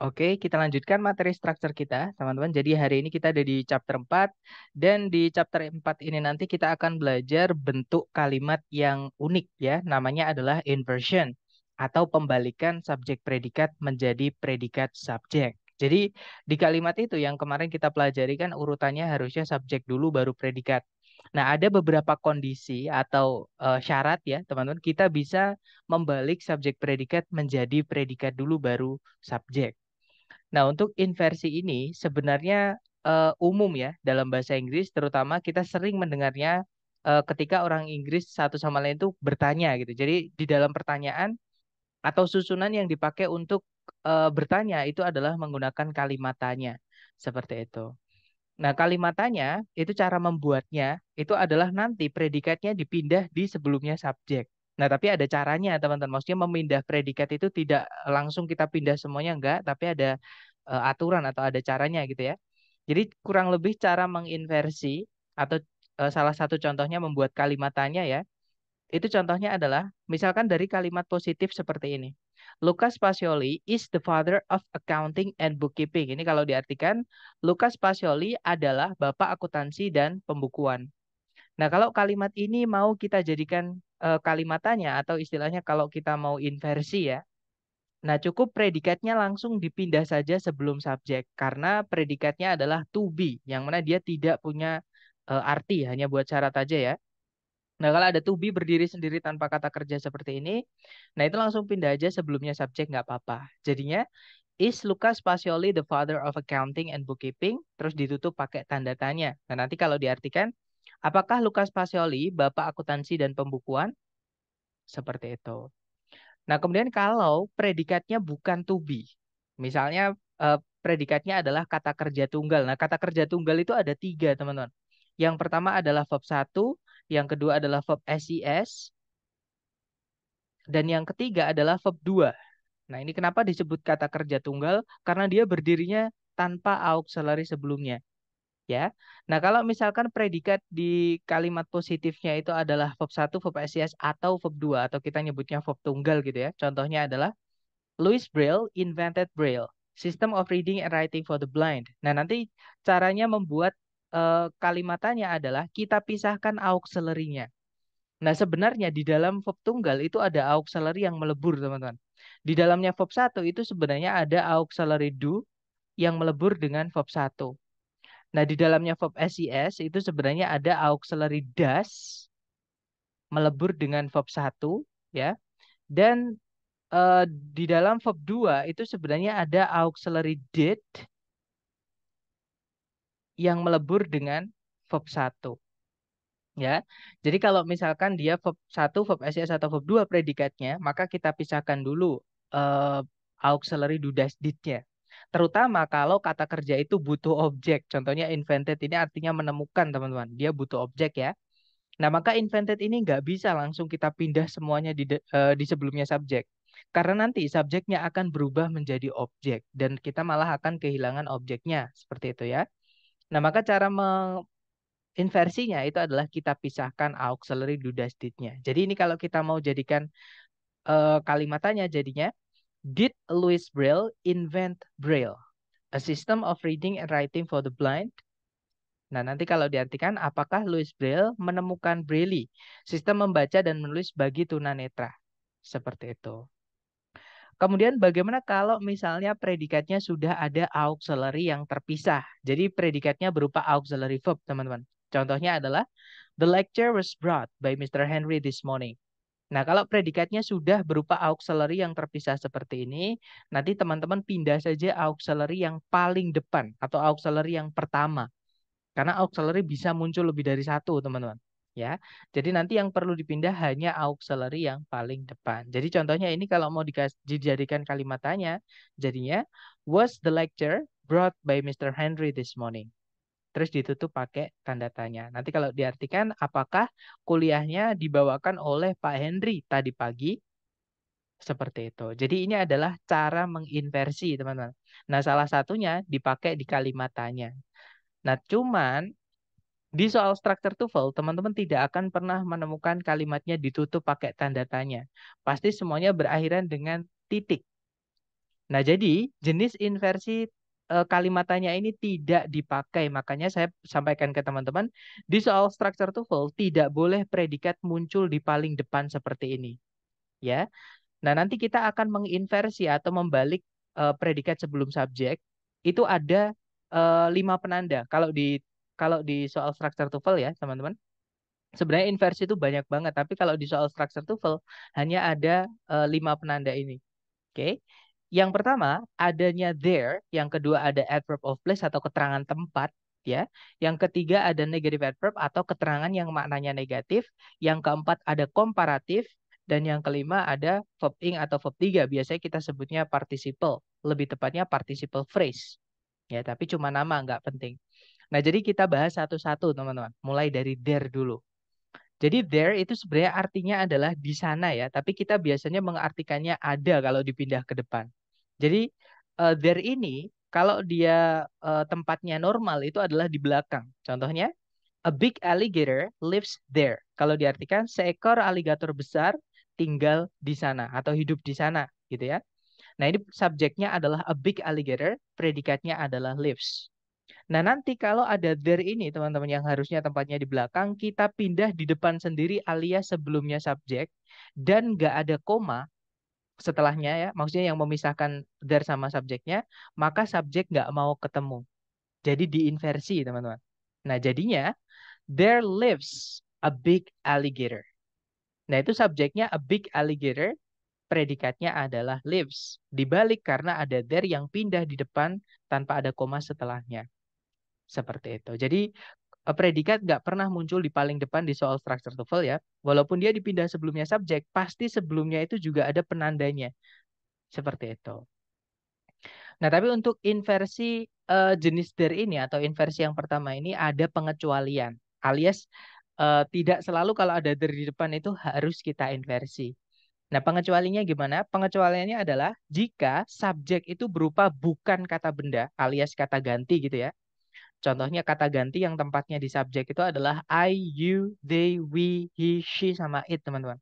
Oke, kita lanjutkan materi struktur kita, teman-teman. Jadi hari ini kita ada di chapter 4, dan di chapter 4 ini nanti kita akan belajar bentuk kalimat yang unik ya. Namanya adalah inversion atau pembalikan subjek predikat menjadi predikat subjek. Jadi di kalimat itu yang kemarin kita pelajari kan urutannya harusnya subjek dulu baru predikat. Nah, ada beberapa kondisi atau syarat ya, teman-teman. Kita bisa membalik subjek predikat menjadi predikat dulu baru subjek. Nah, untuk inversi ini sebenarnya umum ya dalam bahasa Inggris, terutama kita sering mendengarnya ketika orang Inggris satu sama lain itu bertanya gitu. Jadi di dalam pertanyaan atau susunan yang dipakai untuk bertanya itu adalah menggunakan kalimat tanya seperti itu. Nah, kalimat tanya itu cara membuatnya itu adalah nanti predikatnya dipindah di sebelumnya subjek. Nah, tapi ada caranya, teman-teman. Maksudnya memindah predikat itu tidak langsung kita pindah semuanya, enggak, tapi ada aturan atau ada caranya gitu ya. Jadi kurang lebih cara menginversi atau salah satu contohnya membuat kalimat tanya ya. Itu contohnya adalah misalkan dari kalimat positif seperti ini. Lucas Pacioli is the father of accounting and bookkeeping. Ini kalau diartikan, Lucas Pacioli adalah bapak akuntansi dan pembukuan. Nah, kalau kalimat ini mau kita jadikan kalimat tanya atau istilahnya kalau kita mau inversi ya. Nah, cukup predikatnya langsung dipindah saja sebelum subjek karena predikatnya adalah to be, yang mana dia tidak punya arti, hanya buat syarat aja ya. Nah, kalau ada to be berdiri sendiri tanpa kata kerja seperti ini, nah itu langsung pindah aja sebelumnya subjek nggak apa-apa. Jadinya, is Lucas Pacioli the father of accounting and bookkeeping? Terus ditutup pakai tanda tanya. Nah, nanti kalau diartikan, apakah Lucas Pacioli bapak akuntansi dan pembukuan? Seperti itu. Nah, kemudian kalau predikatnya bukan to be, misalnya predikatnya adalah kata kerja tunggal. Nah, kata kerja tunggal itu ada tiga, teman-teman. Yang pertama adalah verb 1, yang kedua adalah verb SES, dan yang ketiga adalah verb 2. Nah, ini kenapa disebut kata kerja tunggal? Karena dia berdirinya tanpa auxiliary sebelumnya. Ya. Nah, kalau misalkan predikat di kalimat positifnya itu adalah verb 1, verb SES, atau verb 2, atau kita nyebutnya verb tunggal gitu ya. Contohnya adalah Louis Braille invented Braille, system of reading and writing for the blind. Nah, nanti caranya membuat kalimatannya adalah kita pisahkan auxiliary-nya. Nah, sebenarnya di dalam verb tunggal itu ada auxiliary yang melebur, teman-teman. Di dalamnya verb 1 itu sebenarnya ada auxiliary do yang melebur dengan verb 1. Nah, di dalamnya verb SES itu sebenarnya ada auxiliary does melebur dengan verb 1 ya. Dan di dalam verb 2 itu sebenarnya ada auxiliary did yang melebur dengan verb 1 ya. Jadi kalau misalkan dia verb 1, verb SES atau verb 2 predikatnya, maka kita pisahkan dulu eh, auxiliary do dash did-nya. Terutama kalau kata kerja itu butuh objek. Contohnya invented ini artinya menemukan, teman-teman. Dia butuh objek ya. Nah, maka invented ini nggak bisa langsung kita pindah semuanya di sebelumnya subjek. Karena nanti subjeknya akan berubah menjadi objek. Dan kita malah akan kehilangan objeknya. Seperti itu ya. Nah, maka cara inversinya itu adalah kita pisahkan auxiliary do dash did-nya. Jadi ini kalau kita mau jadikan kalimatannya jadinya, did Louis Braille invent Braille? A system of reading and writing for the blind. Nah, nanti kalau diartikan, apakah Louis Braille menemukan Braille, sistem membaca dan menulis bagi tunanetra? Seperti itu. Kemudian bagaimana kalau misalnya predikatnya sudah ada auxiliary yang terpisah? Jadi predikatnya berupa auxiliary verb, teman-teman. Contohnya adalah, the lecture was brought by Mr. Henry this morning. Nah, kalau predikatnya sudah berupa auxiliary yang terpisah seperti ini, nanti teman-teman pindah saja auxiliary yang paling depan atau auxiliary yang pertama. Karena auxiliary bisa muncul lebih dari satu, teman-teman. Ya, jadi nanti yang perlu dipindah hanya auxiliary yang paling depan. Jadi contohnya ini kalau mau dijadikan kalimat tanya, jadinya was the lecture brought by Mr. Henry this morning. Terus ditutup pakai tanda tanya. Nanti kalau diartikan, apakah kuliahnya dibawakan oleh Pak Henry tadi pagi? Seperti itu. Jadi ini adalah cara menginversi, teman-teman. Nah, salah satunya dipakai di kalimat tanya. Nah, cuman di soal struktur TOEFL, teman-teman tidak akan pernah menemukan kalimatnya ditutup pakai tanda tanya. Pasti semuanya berakhiran dengan titik. Nah, jadi jenis inversi kalimat tanya ini tidak dipakai. Makanya saya sampaikan ke teman-teman, di soal structure TOEFL tidak boleh predikat muncul di paling depan seperti ini. Ya. Nah, nanti kita akan menginversi atau membalik predikat sebelum subjek. Itu ada 5 penanda. Kalau di soal structure TOEFL ya, teman-teman. Sebenarnya inversi itu banyak banget, tapi kalau di soal structure TOEFL hanya ada 5 penanda ini. Oke. Yang pertama adanya there, yang kedua ada adverb of place atau keterangan tempat, ya. Yang ketiga ada negative adverb atau keterangan yang maknanya negatif, yang keempat ada komparatif, dan yang kelima ada verb ing atau verb 3. Biasanya kita sebutnya participle, lebih tepatnya participle phrase. Ya, tapi cuma nama, nggak penting. Nah, jadi kita bahas satu-satu, teman-teman. Mulai dari there dulu. Jadi there itu sebenarnya artinya adalah di sana ya, tapi kita biasanya mengartikannya ada kalau dipindah ke depan. Jadi there ini kalau dia tempatnya normal itu adalah di belakang. Contohnya, a big alligator lives there. Kalau diartikan seekor aligator besar tinggal di sana atau hidup di sana gitu ya. Nah, ini subjeknya adalah a big alligator, predikatnya adalah lives. Nah, nanti kalau ada there ini, teman-teman, yang harusnya tempatnya di belakang, kita pindah di depan sendiri alias sebelumnya subjek, dan nggak ada koma setelahnya ya, maksudnya yang memisahkan there sama subjeknya, maka subjek nggak mau ketemu. Jadi diinversi, teman-teman. Nah, jadinya, there lives a big alligator. Nah, itu subjeknya a big alligator, predikatnya adalah lives. Dibalik karena ada there yang pindah di depan tanpa ada koma setelahnya. Seperti itu. Jadi predikat nggak pernah muncul di paling depan di soal structure TOEFL ya. Walaupun dia dipindah sebelumnya subjek, pasti sebelumnya itu juga ada penandanya. Seperti itu. Nah, tapi untuk inversi jenis there ini atau inversi yang pertama ini ada pengecualian. Alias tidak selalu kalau ada there di depan itu harus kita inversi. Nah, pengecualiannya gimana? Pengecualiannya adalah jika subjek itu berupa bukan kata benda alias kata ganti gitu ya. Contohnya kata ganti yang tempatnya di subjek itu adalah I, you, they, we, he, she, sama it, teman-teman.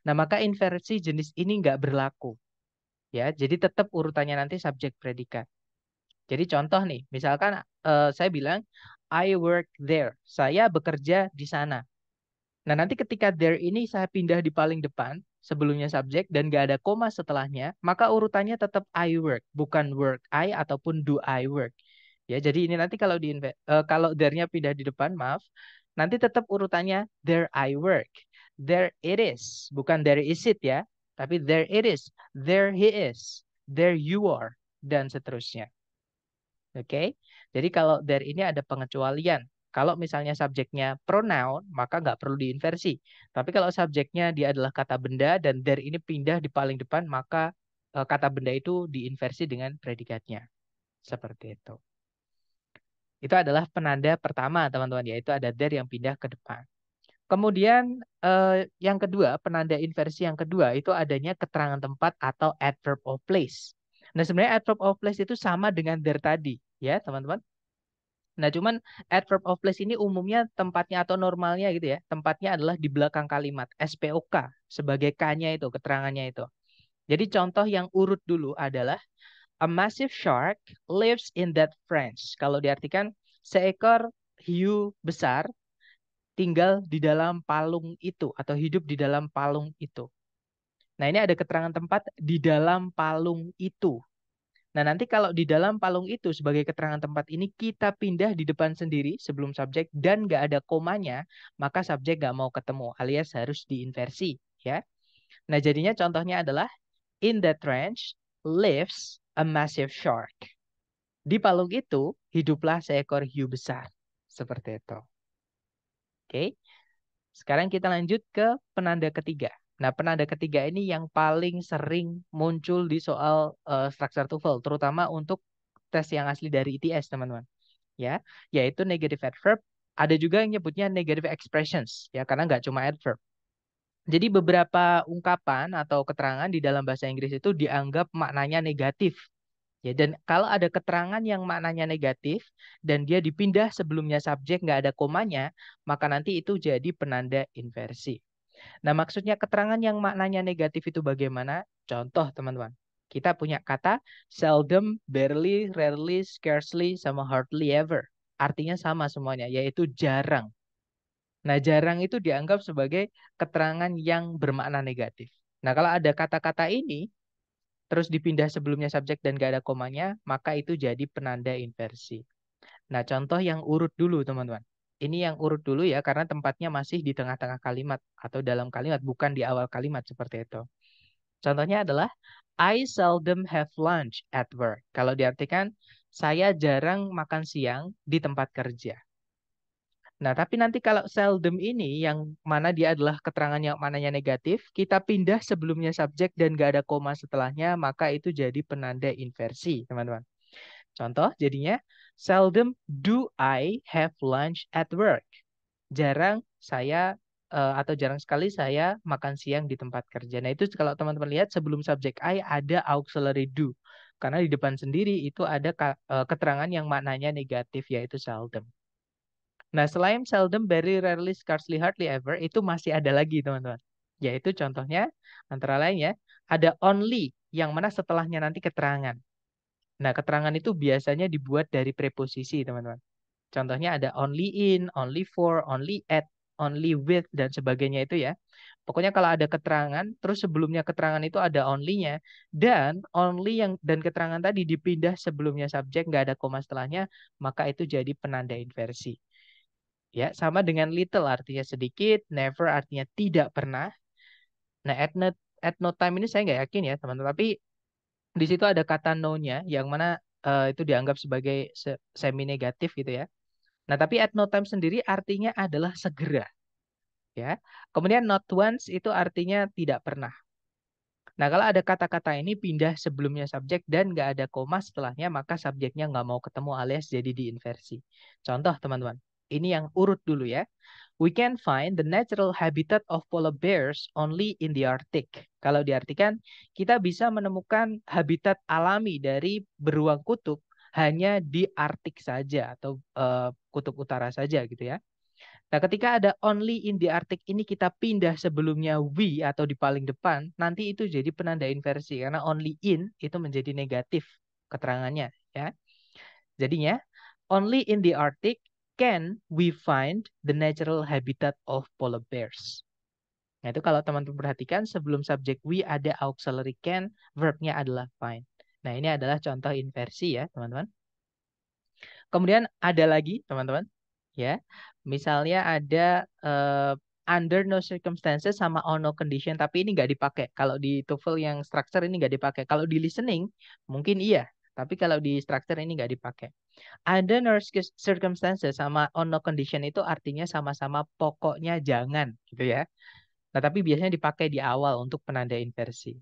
Nah, maka inversi jenis ini nggak berlaku. Ya, jadi tetap urutannya nanti subjek predikat. Jadi contoh nih, misalkan saya bilang I work there. Saya bekerja di sana. Nah, nanti ketika there ini saya pindah di paling depan, sebelumnya subjek, dan nggak ada koma setelahnya, maka urutannya tetap I work, bukan work I ataupun do I work. Ya, jadi ini nanti kalau there-nya pindah di depan, maaf, nanti tetap urutannya there I work, there it is, bukan there is it ya, tapi there it is, there he is, there you are, dan seterusnya. Oke, jadi kalau there ini ada pengecualian. Kalau misalnya subjeknya pronoun, maka nggak perlu diinversi. Tapi kalau subjeknya dia adalah kata benda dan there ini pindah di paling depan, maka kata benda itu diinversi dengan predikatnya. Seperti itu. Itu adalah penanda pertama, teman-teman, yaitu ada there yang pindah ke depan. Kemudian yang kedua, penanda inversi yang kedua itu adanya keterangan tempat atau adverb of place. Nah, sebenarnya adverb of place itu sama dengan there tadi, ya, teman-teman. Nah, cuman adverb of place ini umumnya tempatnya atau normalnya gitu ya. Tempatnya adalah di belakang kalimat, SPOK, sebagai K-nya itu, keterangannya itu. Jadi contoh yang urut dulu adalah a massive shark lives in that trench. Kalau diartikan seekor hiu besar tinggal di dalam palung itu atau hidup di dalam palung itu. Nah, ini ada keterangan tempat di dalam palung itu. Nah, nanti kalau di dalam palung itu sebagai keterangan tempat ini kita pindah di depan sendiri sebelum subjek dan nggak ada komanya, maka subjek nggak mau ketemu alias harus diinversi. Ya. Nah, jadinya contohnya adalah in that trench lives a massive shark. Di palung itu hiduplah seekor hiu besar. Seperti itu. Oke. Sekarang kita lanjut ke penanda ketiga. Nah, penanda ketiga ini yang paling sering muncul di soal structure TOEFL, terutama untuk tes yang asli dari ITS, teman-teman. Ya, yaitu negative adverb. Ada juga yang nyebutnya negative expressions, ya, karena nggak cuma adverb. Jadi beberapa ungkapan atau keterangan di dalam bahasa Inggris itu dianggap maknanya negatif. Ya, dan kalau ada keterangan yang maknanya negatif dan dia dipindah sebelumnya subjek nggak ada komanya, maka nanti itu jadi penanda inversi. Nah, maksudnya keterangan yang maknanya negatif itu bagaimana? Contoh, teman-teman. Kita punya kata seldom, barely, rarely, scarcely, sama hardly ever. Artinya sama semuanya, yaitu jarang. Nah, jarang itu dianggap sebagai keterangan yang bermakna negatif. Nah, kalau ada kata-kata ini, terus dipindah sebelumnya subjek dan gak ada komanya, maka itu jadi penanda inversi. Nah, contoh yang urut dulu, teman-teman. Ini yang urut dulu ya, karena tempatnya masih di tengah-tengah kalimat atau dalam kalimat, bukan di awal kalimat seperti itu. Contohnya adalah, I seldom have lunch at work. Kalau diartikan, saya jarang makan siang di tempat kerja. Nah, tapi nanti kalau seldom ini yang mana dia adalah keterangan yang mananya negatif, kita pindah sebelumnya subjek dan gak ada koma setelahnya, maka itu jadi penanda inversi, teman-teman. Contoh jadinya, seldom do I have lunch at work. Jarang saya atau jarang sekali saya makan siang di tempat kerja. Nah, itu kalau teman-teman lihat sebelum subjek I ada auxiliary do. Karena di depan sendiri itu ada keterangan yang maknanya negatif yaitu seldom. Nah, selain seldom, very rarely, scarcely, hardly ever, itu masih ada lagi, teman-teman. Yaitu contohnya, antara lain ya, ada only, yang mana setelahnya nanti keterangan. Nah, keterangan itu biasanya dibuat dari preposisi, teman-teman. Contohnya ada only in, only for, only at, only with, dan sebagainya itu ya. Pokoknya kalau ada keterangan, terus sebelumnya keterangan itu ada only-nya, dan only yang dan keterangan tadi dipindah sebelumnya subjek, nggak ada koma setelahnya, maka itu jadi penanda inversi. Ya, sama dengan little artinya sedikit, never artinya tidak pernah. Nah, at no time ini saya nggak yakin ya, teman-teman. Tapi di situ ada kata no-nya, yang mana itu dianggap sebagai semi negatif gitu ya. Nah, tapi at no time sendiri artinya adalah segera. Ya. Kemudian not once itu artinya tidak pernah. Nah, kalau ada kata-kata ini pindah sebelumnya subjek dan nggak ada koma setelahnya, maka subjeknya nggak mau ketemu alias jadi diinversi. Contoh, teman-teman. Ini yang urut dulu ya. We can find the natural habitat of polar bears only in the Arctic. Kalau diartikan, kita bisa menemukan habitat alami dari beruang kutub hanya di Arktik saja atau kutub utara saja gitu ya. Nah, ketika ada only in the Arctic ini kita pindah sebelumnya we atau di paling depan, nanti itu jadi penanda inversi karena only in itu menjadi negatif keterangannya ya. Jadinya only in the Arctic can we find the natural habitat of polar bears. Nah, itu kalau teman-teman perhatikan sebelum subjek we ada auxiliary can, verbnya adalah find. Nah, ini adalah contoh inversi ya, teman-teman. Kemudian ada lagi, teman-teman. Ya. Misalnya ada under no circumstances sama on no condition, tapi ini nggak dipakai. Kalau di TOEFL yang structure ini nggak dipakai. Kalau di listening mungkin iya, tapi kalau di structure ini nggak dipakai. Under no circumstances sama on no condition itu artinya sama-sama pokoknya jangan gitu ya. Nah, tapi biasanya dipakai di awal untuk penanda inversi.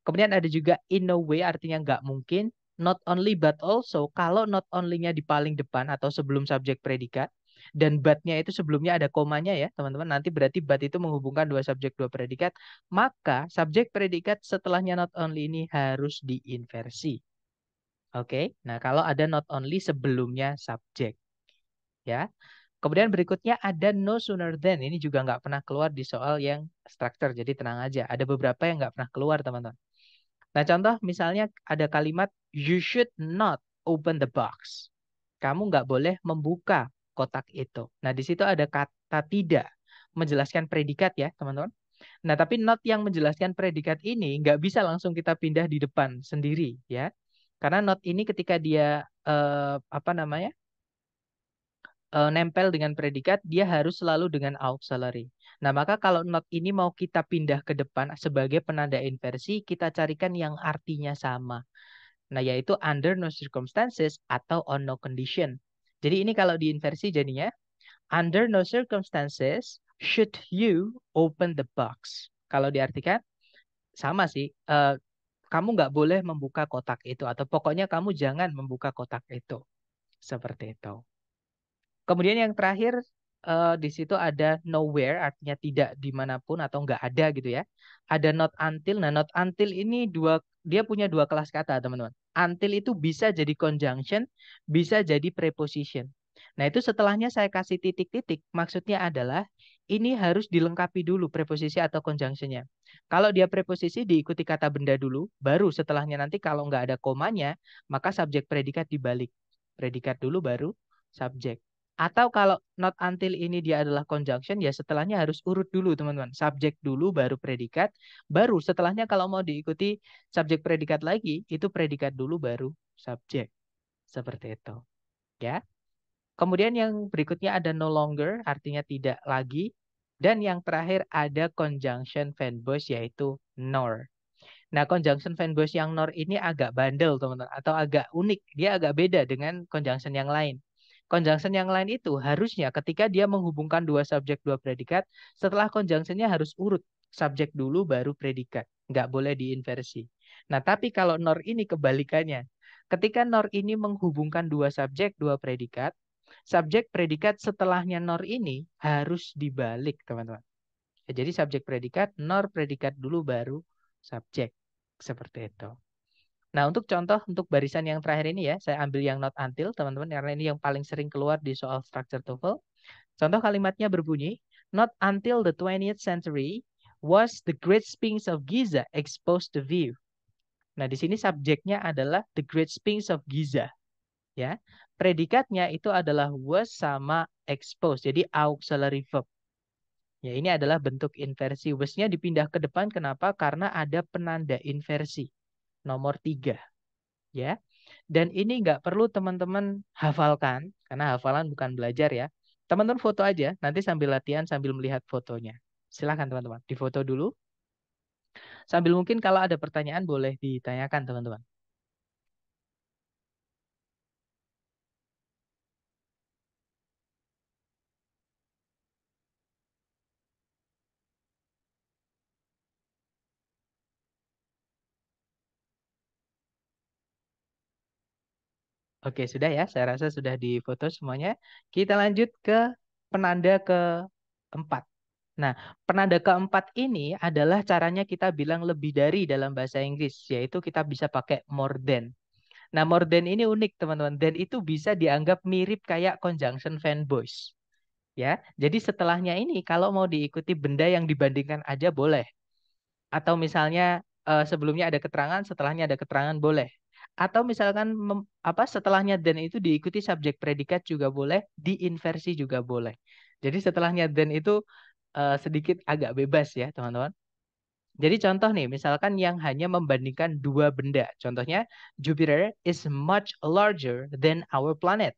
Kemudian ada juga in no way artinya nggak mungkin. Not only but also, kalau not only-nya di paling depan atau sebelum subjek predikat, dan but-nya itu sebelumnya ada komanya ya teman-teman, nanti berarti but itu menghubungkan dua subjek dua predikat, maka subjek predikat setelahnya not only ini harus diinversi. Oke, nah kalau ada not only sebelumnya subjek. Ya. Kemudian berikutnya ada no sooner than. Ini juga nggak pernah keluar di soal yang structure, jadi tenang aja. Ada beberapa yang nggak pernah keluar teman-teman. Nah, contoh misalnya ada kalimat you should not open the box. Kamu nggak boleh membuka kotak itu. Nah, di situ ada kata tidak menjelaskan predikat ya, teman-teman. Nah, tapi not yang menjelaskan predikat ini nggak bisa langsung kita pindah di depan sendiri ya. Karena not ini ketika dia apa namanya? Nempel dengan predikat, dia harus selalu dengan auxiliary. Nah, maka kalau not ini mau kita pindah ke depan sebagai penanda inversi, kita carikan yang artinya sama. Nah, yaitu under no circumstances atau on no condition. Jadi ini kalau diinversi jadinya, under no circumstances should you open the box. Kalau diartikan, sama sih. Kamu nggak boleh membuka kotak itu. Atau pokoknya kamu jangan membuka kotak itu. Seperti itu. Kemudian yang terakhir di situ ada nowhere artinya tidak dimanapun atau nggak ada gitu ya. Ada not until. Nah, not until ini dia punya dua kelas kata teman-teman. Until itu bisa jadi conjunction, bisa jadi preposition. Nah, itu setelahnya saya kasih titik-titik. Maksudnya adalah ini harus dilengkapi dulu preposisi atau conjunction-nya. Kalau dia preposisi diikuti kata benda dulu, baru setelahnya nanti kalau nggak ada komanya, maka subjek predikat dibalik. Predikat dulu baru subjek. Atau kalau not until ini dia adalah conjunction, ya setelahnya harus urut dulu teman-teman. Subjek dulu baru predikat, baru setelahnya kalau mau diikuti subjek predikat lagi, itu predikat dulu baru subjek. Seperti itu. Ya. Kemudian yang berikutnya ada no longer, artinya tidak lagi. Dan yang terakhir ada conjunction fanboys, yaitu nor. Nah, conjunction fanboys yang nor ini agak bandel, teman-teman. Atau agak unik. Dia agak beda dengan conjunction yang lain. Conjunction yang lain itu harusnya ketika dia menghubungkan dua subjek, dua predikat, setelah conjunctionnya harus urut. Subjek dulu, baru predikat. Nggak boleh diinversi. Nah, tapi kalau nor ini kebalikannya. Ketika nor ini menghubungkan dua subjek, dua predikat, subjek predikat setelahnya nor ini harus dibalik, teman-teman. Jadi subjek predikat, nor predikat dulu baru subjek. Seperti itu. Nah, untuk contoh untuk barisan yang terakhir ini ya, saya ambil yang not until, teman-teman, karena ini yang paling sering keluar di soal structure TOEFL. Contoh kalimatnya berbunyi, not until the 20th century was the Great Sphinx of Giza exposed to view. Nah, di sini subjeknya adalah the Great Sphinx of Giza. Ya, predikatnya itu adalah was sama expose, jadi auxiliary verb. Ya, ini adalah bentuk inversi. Was-nya dipindah ke depan, kenapa? Karena ada penanda inversi. Nomor 3. Ya, dan ini nggak perlu teman-teman hafalkan, karena hafalan bukan belajar ya. Teman-teman foto aja, nanti sambil latihan, sambil melihat fotonya. Silahkan teman-teman, difoto dulu. Sambil mungkin kalau ada pertanyaan boleh ditanyakan teman-teman. Oke, sudah ya. Saya rasa sudah difoto semuanya. Kita lanjut ke penanda keempat. Nah, penanda keempat ini adalah caranya kita bilang lebih dari dalam bahasa Inggris, yaitu kita bisa pakai more than. Nah, more than ini unik, teman-teman. Dan itu bisa dianggap mirip kayak conjunction fanboys. Ya, jadi setelahnya ini kalau mau diikuti benda yang dibandingkan aja boleh. Atau misalnya sebelumnya ada keterangan, setelahnya ada keterangan boleh. Atau misalkan setelahnya dan itu diikuti subjek predikat juga boleh, diinversi juga boleh. Jadi setelahnya dan itu sedikit agak bebas ya, teman-teman. Jadi contoh nih, misalkan yang hanya membandingkan dua benda. Contohnya, Jupiter is much larger than our planet.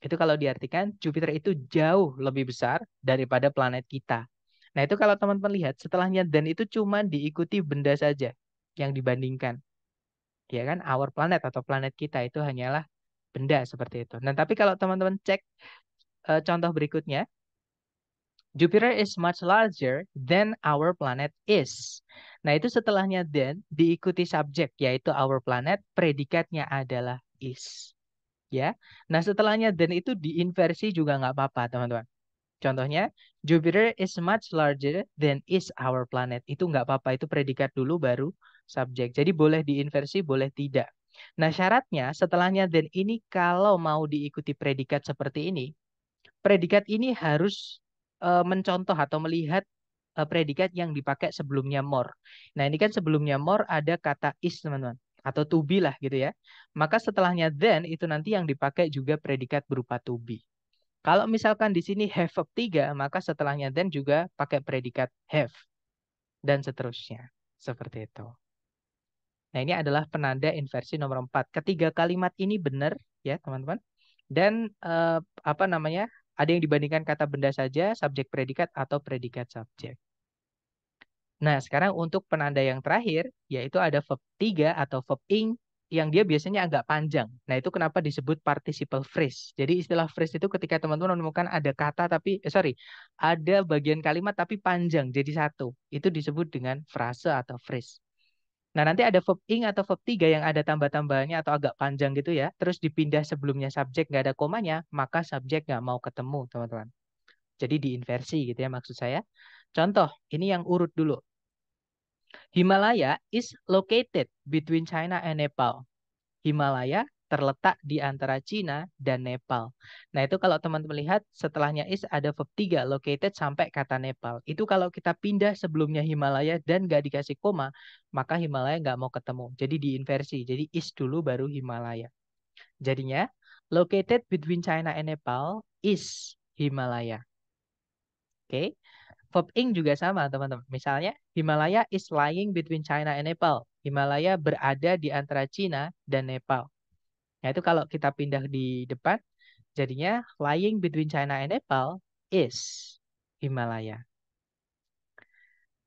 Itu kalau diartikan Jupiter itu jauh lebih besar daripada planet kita. Nah, itu kalau teman-teman lihat setelahnya dan itu cuma diikuti benda saja yang dibandingkan. Ya kan, our planet atau planet kita itu hanyalah benda seperti itu. Nah, tapi kalau teman-teman cek contoh berikutnya, Jupiter is much larger than our planet is. Nah, itu setelahnya then diikuti subjek yaitu our planet, predikatnya adalah is. Ya. Nah, setelahnya then itu diinversi juga nggak apa-apa, teman-teman. Contohnya, Jupiter is much larger than is our planet. Itu nggak apa-apa, itu predikat dulu baru subjek. Jadi boleh diinversi, boleh tidak. Nah, syaratnya setelahnya then ini kalau mau diikuti predikat seperti ini, predikat ini harus mencontoh atau melihat predikat yang dipakai sebelumnya more. Nah, ini kan sebelumnya more ada kata is, teman-teman. Atau to be lah gitu ya. Maka setelahnya then itu nanti yang dipakai juga predikat berupa to be. Kalau misalkan di sini have verb 3, maka setelahnya then juga pakai predikat have. Dan seterusnya. Seperti itu. Nah, ini adalah penanda inversi nomor 4. Ketiga kalimat ini benar ya, teman-teman. Dan apa namanya? Ada yang dibandingkan kata benda saja, subjek predikat atau predikat subjek. Nah, sekarang untuk penanda yang terakhir, yaitu ada verb 3 atau verb ing yang dia biasanya agak panjang. Nah, itu kenapa disebut participle phrase. Jadi istilah phrase itu ketika teman-teman menemukan ada kata tapi, ada bagian kalimat tapi panjang jadi satu. Itu disebut dengan frase atau phrase. Nah, nanti ada verb ing atau verb 3 yang ada tambah-tambahannya atau agak panjang gitu ya. Terus dipindah sebelumnya subjek nggak ada komanya, maka subjek nggak mau ketemu, teman-teman. Jadi diinversi gitu ya maksud saya. Contoh, ini yang urut dulu. Himalaya is located between China and Nepal. Himalaya terletak di antara Cina dan Nepal. Nah, itu kalau teman-teman lihat setelahnya is ada verb 3, located sampai kata Nepal. Itu kalau kita pindah sebelumnya Himalaya dan nggak dikasih koma, maka Himalaya nggak mau ketemu. Jadi diinversi. Jadi is dulu baru Himalaya. Jadinya, located between China and Nepal is Himalaya. Oke. Verb ing juga sama, teman-teman. Misalnya, Himalaya is lying between China and Nepal. Himalaya berada di antara Cina dan Nepal. Nah, itu kalau kita pindah di depan, jadinya lying between China and Nepal is Himalaya.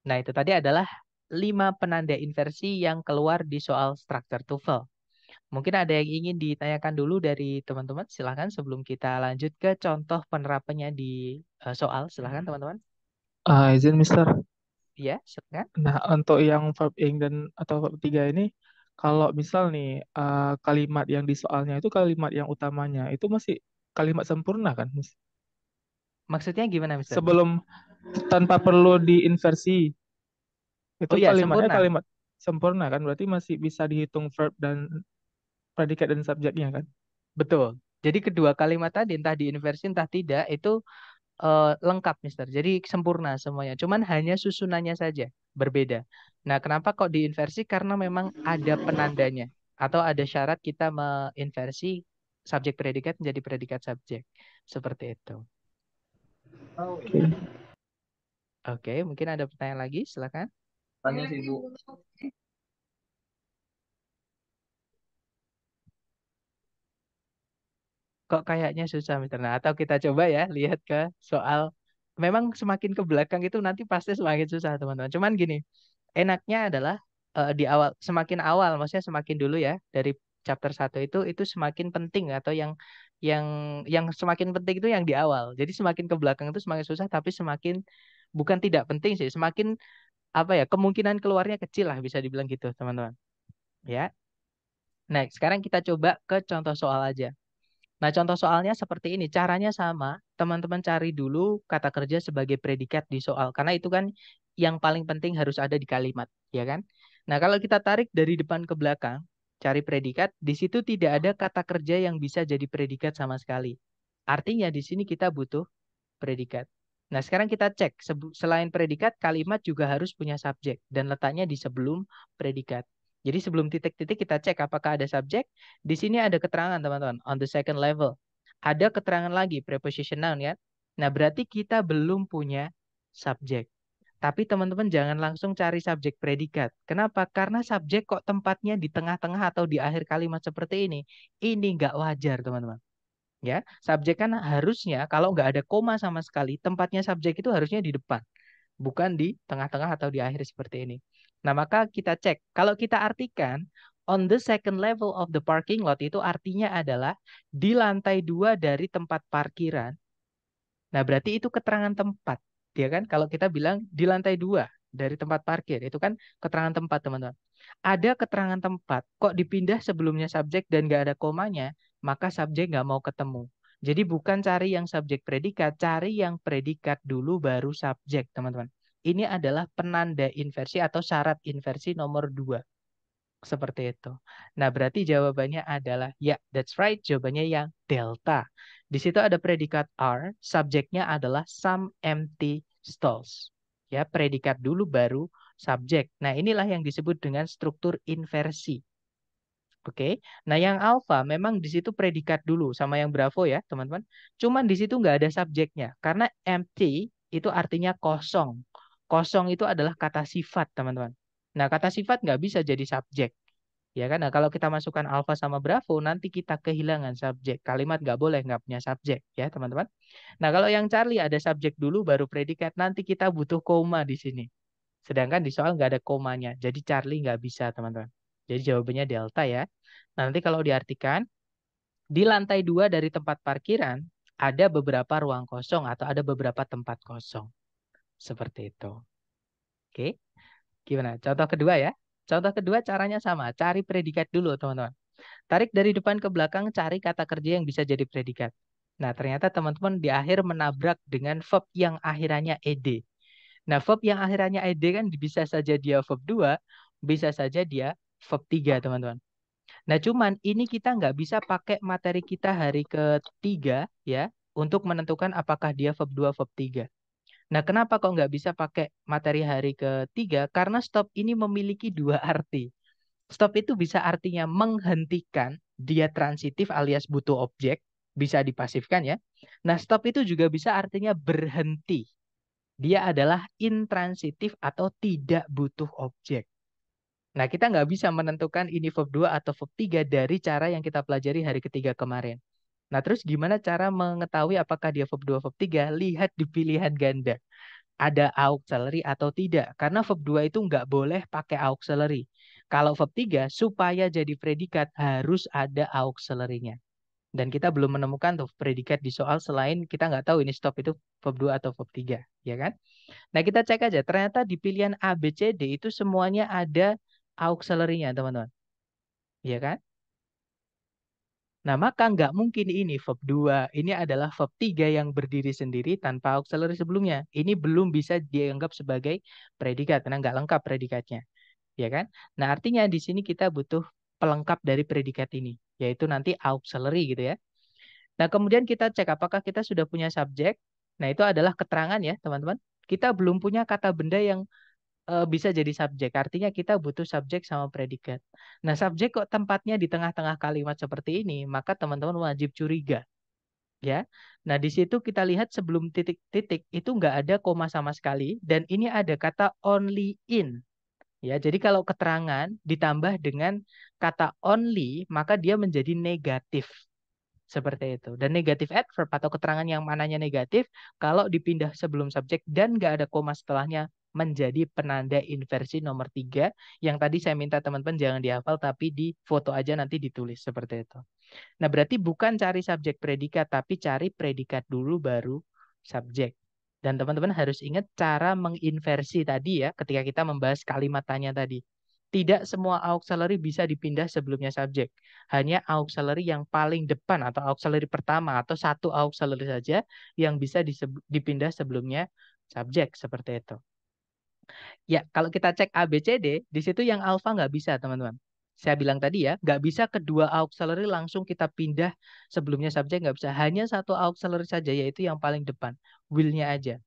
Nah, itu tadi adalah 5 penanda inversi yang keluar di soal structure TOEFL. Mungkin ada yang ingin ditanyakan dulu dari teman-teman. Silahkan sebelum kita lanjut ke contoh penerapannya di soal. Silahkan, teman-teman. Izin Mister. Iya, silakan. Nah, untuk yang verb ing dan atau verb 3 ini, kalau misal nih kalimat yang di soalnya itu kalimat yang utamanya itu masih kalimat sempurna kan, Mis? Maksudnya gimana, Mister? Sebelum tanpa perlu diinversi, itu Oh iya, kalimatnya sempurna. kalimat sempurna kan, berarti masih bisa dihitung verb dan predikat dan subjeknya kan? Betul. Jadi kedua kalimat tadi, entah diinversi, entah tidak, itu lengkap, Mister. Jadi sempurna semuanya. Cuman hanya susunannya saja berbeda. Nah, kenapa kok diinversi? Karena memang ada penandanya. Atau ada syarat kita menginversi subjek predikat menjadi predikat subjek. Seperti itu. Oke. Oke, mungkin ada pertanyaan lagi, silakan. Tanya sih Bu. Kok kayaknya susah, Mister. Nah, atau kita coba ya, lihat ke soal. Memang semakin ke belakang itu nanti pasti semakin susah, teman-teman. Cuman gini, enaknya adalah di awal, semakin awal, maksudnya semakin dulu ya, dari chapter 1 itu semakin penting atau yang yang semakin penting itu yang di awal. Jadi semakin ke belakang itu semakin susah, tapi semakin bukan tidak penting sih, semakin apa ya, kemungkinan keluarnya kecil lah bisa dibilang gitu, teman-teman. Ya. Nah, sekarang kita coba ke contoh soal aja. Nah, contoh soalnya seperti ini. Caranya sama. Teman-teman cari dulu kata kerja sebagai predikat di soal. Karena itu kan yang paling penting harus ada di kalimat. Ya kan? Nah, kalau kita tarik dari depan ke belakang, cari predikat, di situ tidak ada kata kerja yang bisa jadi predikat sama sekali. Artinya di sini kita butuh predikat. Nah, sekarang kita cek. Selain predikat, kalimat juga harus punya subjek. Dan letaknya di sebelum predikat. Jadi sebelum titik-titik kita cek apakah ada subjek. Di sini ada keterangan, teman-teman. On the second level. Ada keterangan lagi, preposition noun ya. Nah, berarti kita belum punya subjek. Tapi teman-teman jangan langsung cari subjek predikat. Kenapa? Karena subjek kok tempatnya di tengah-tengah atau di akhir kalimat seperti ini. Ini nggak wajar, teman-teman. Ya, subjek kan harusnya kalau nggak ada koma sama sekali, tempatnya subjek itu harusnya di depan, bukan di tengah-tengah atau di akhir seperti ini. Nah, maka kita cek. Kalau kita artikan, on the second level of the parking lot itu artinya adalah di lantai 2 dari tempat parkiran. Nah, berarti itu keterangan tempat. Ya kan? Kalau kita bilang di lantai 2 dari tempat parkir, itu kan keterangan tempat, teman-teman. Ada keterangan tempat, kok dipindah sebelumnya subjek dan nggak ada komanya, maka subjek nggak mau ketemu. Jadi bukan cari yang subjek predikat, cari yang predikat dulu baru subjek, teman-teman. Ini adalah penanda inversi atau syarat inversi nomor 2. Seperti itu. Nah, berarti jawabannya adalah ya, that's right. Jawabannya yang delta. Di situ ada predikat are, subjeknya adalah some empty stalls. Ya, predikat dulu baru subjek. Nah, inilah yang disebut dengan struktur inversi. Oke. Nah, yang alpha memang di situ predikat dulu sama yang bravo ya, teman-teman. Cuman di situ nggak ada subjeknya. Karena empty itu artinya kosong. Kosong itu adalah kata sifat, teman-teman. Nah, kata sifat nggak bisa jadi subjek. Ya kan? Nah, kalau kita masukkan alfa sama bravo, nanti kita kehilangan subjek. Kalimat nggak boleh nggak punya subjek, ya teman-teman. Nah, kalau yang Charlie ada subjek dulu, baru predikat, nanti kita butuh koma di sini. Sedangkan di soal nggak ada komanya, jadi Charlie nggak bisa, teman-teman. Jadi jawabannya delta ya. Nah, nanti kalau diartikan, di lantai 2 dari tempat parkiran, ada beberapa ruang kosong atau ada beberapa tempat kosong. Seperti itu. Oke, gimana? Contoh kedua ya. Contoh kedua caranya sama, cari predikat dulu, teman-teman. Tarik dari depan ke belakang, cari kata kerja yang bisa jadi predikat. Nah, ternyata teman-teman di akhir menabrak dengan verb yang akhirannya ed. Nah, verb yang akhirannya ed kan bisa saja dia verb 2, bisa saja dia verb 3, teman-teman. Nah, cuman ini kita nggak bisa pakai materi kita hari ketiga ya untuk menentukan apakah dia verb 2 verb 3. Nah, kenapa kok nggak bisa pakai materi hari ketiga? Karena stop ini memiliki dua arti. Stop itu bisa artinya menghentikan, dia transitif alias butuh objek, bisa dipasifkan ya. Nah, stop itu juga bisa artinya berhenti. Dia adalah intransitif atau tidak butuh objek. Nah, kita nggak bisa menentukan ini verb 2 atau verb 3 dari cara yang kita pelajari hari ketiga kemarin. Nah, terus gimana cara mengetahui apakah dia verb 2 verb 3? Lihat di pilihan ganda. Ada auxiliary atau tidak. Karena verb 2 itu nggak boleh pakai auxiliary. Kalau verb 3, supaya jadi predikat harus ada auxiliary-nya. Dan kita belum menemukan tuh predikat di soal selain kita nggak tahu ini stop itu verb 2 atau verb 3. Ya kan? Nah, kita cek aja. Ternyata di pilihan A, B, C, D itu semuanya ada auxiliary-nya, teman-teman. Ya kan? Nah, maka nggak mungkin ini verb 2. Ini adalah verb 3 yang berdiri sendiri tanpa auxiliary sebelumnya. Ini belum bisa dianggap sebagai predikat, karena nggak lengkap predikatnya. Ya kan? Nah, artinya di sini kita butuh pelengkap dari predikat ini, yaitu nanti auxiliary gitu ya. Nah, kemudian kita cek apakah kita sudah punya subjek. Nah, itu adalah keterangan ya, teman-teman. Kita belum punya kata benda yang bisa jadi subjek. Artinya kita butuh subjek sama predikat. Nah, subjek kok tempatnya di tengah-tengah kalimat seperti ini, maka teman-teman wajib curiga. Ya, nah di situ kita lihat sebelum titik-titik itu nggak ada koma sama sekali, dan ini ada kata only in. Ya, jadi kalau keterangan ditambah dengan kata only, maka dia menjadi negatif. Seperti itu. Dan negatif adverb atau keterangan yang mananya negatif, kalau dipindah sebelum subjek dan nggak ada koma setelahnya, menjadi penanda inversi nomor 3, yang tadi saya minta teman-teman jangan dihafal, tapi di foto aja nanti ditulis seperti itu. Nah, berarti bukan cari subjek predikat, tapi cari predikat dulu baru subjek. Dan teman-teman harus ingat cara menginversi tadi ya, ketika kita membahas kalimat tanya tadi. Tidak semua auxiliary bisa dipindah sebelumnya subjek. Hanya auxiliary yang paling depan atau auxiliary pertama atau satu auxiliary saja yang bisa dipindah sebelumnya subjek seperti itu. Ya, kalau kita cek A, B, C, D, di situ yang alpha nggak bisa, teman-teman. Saya bilang tadi ya, nggak bisa kedua auxiliary langsung kita pindah sebelumnya subjek, nggak bisa. Hanya satu auxiliary saja, yaitu yang paling depan. Will-nya aja.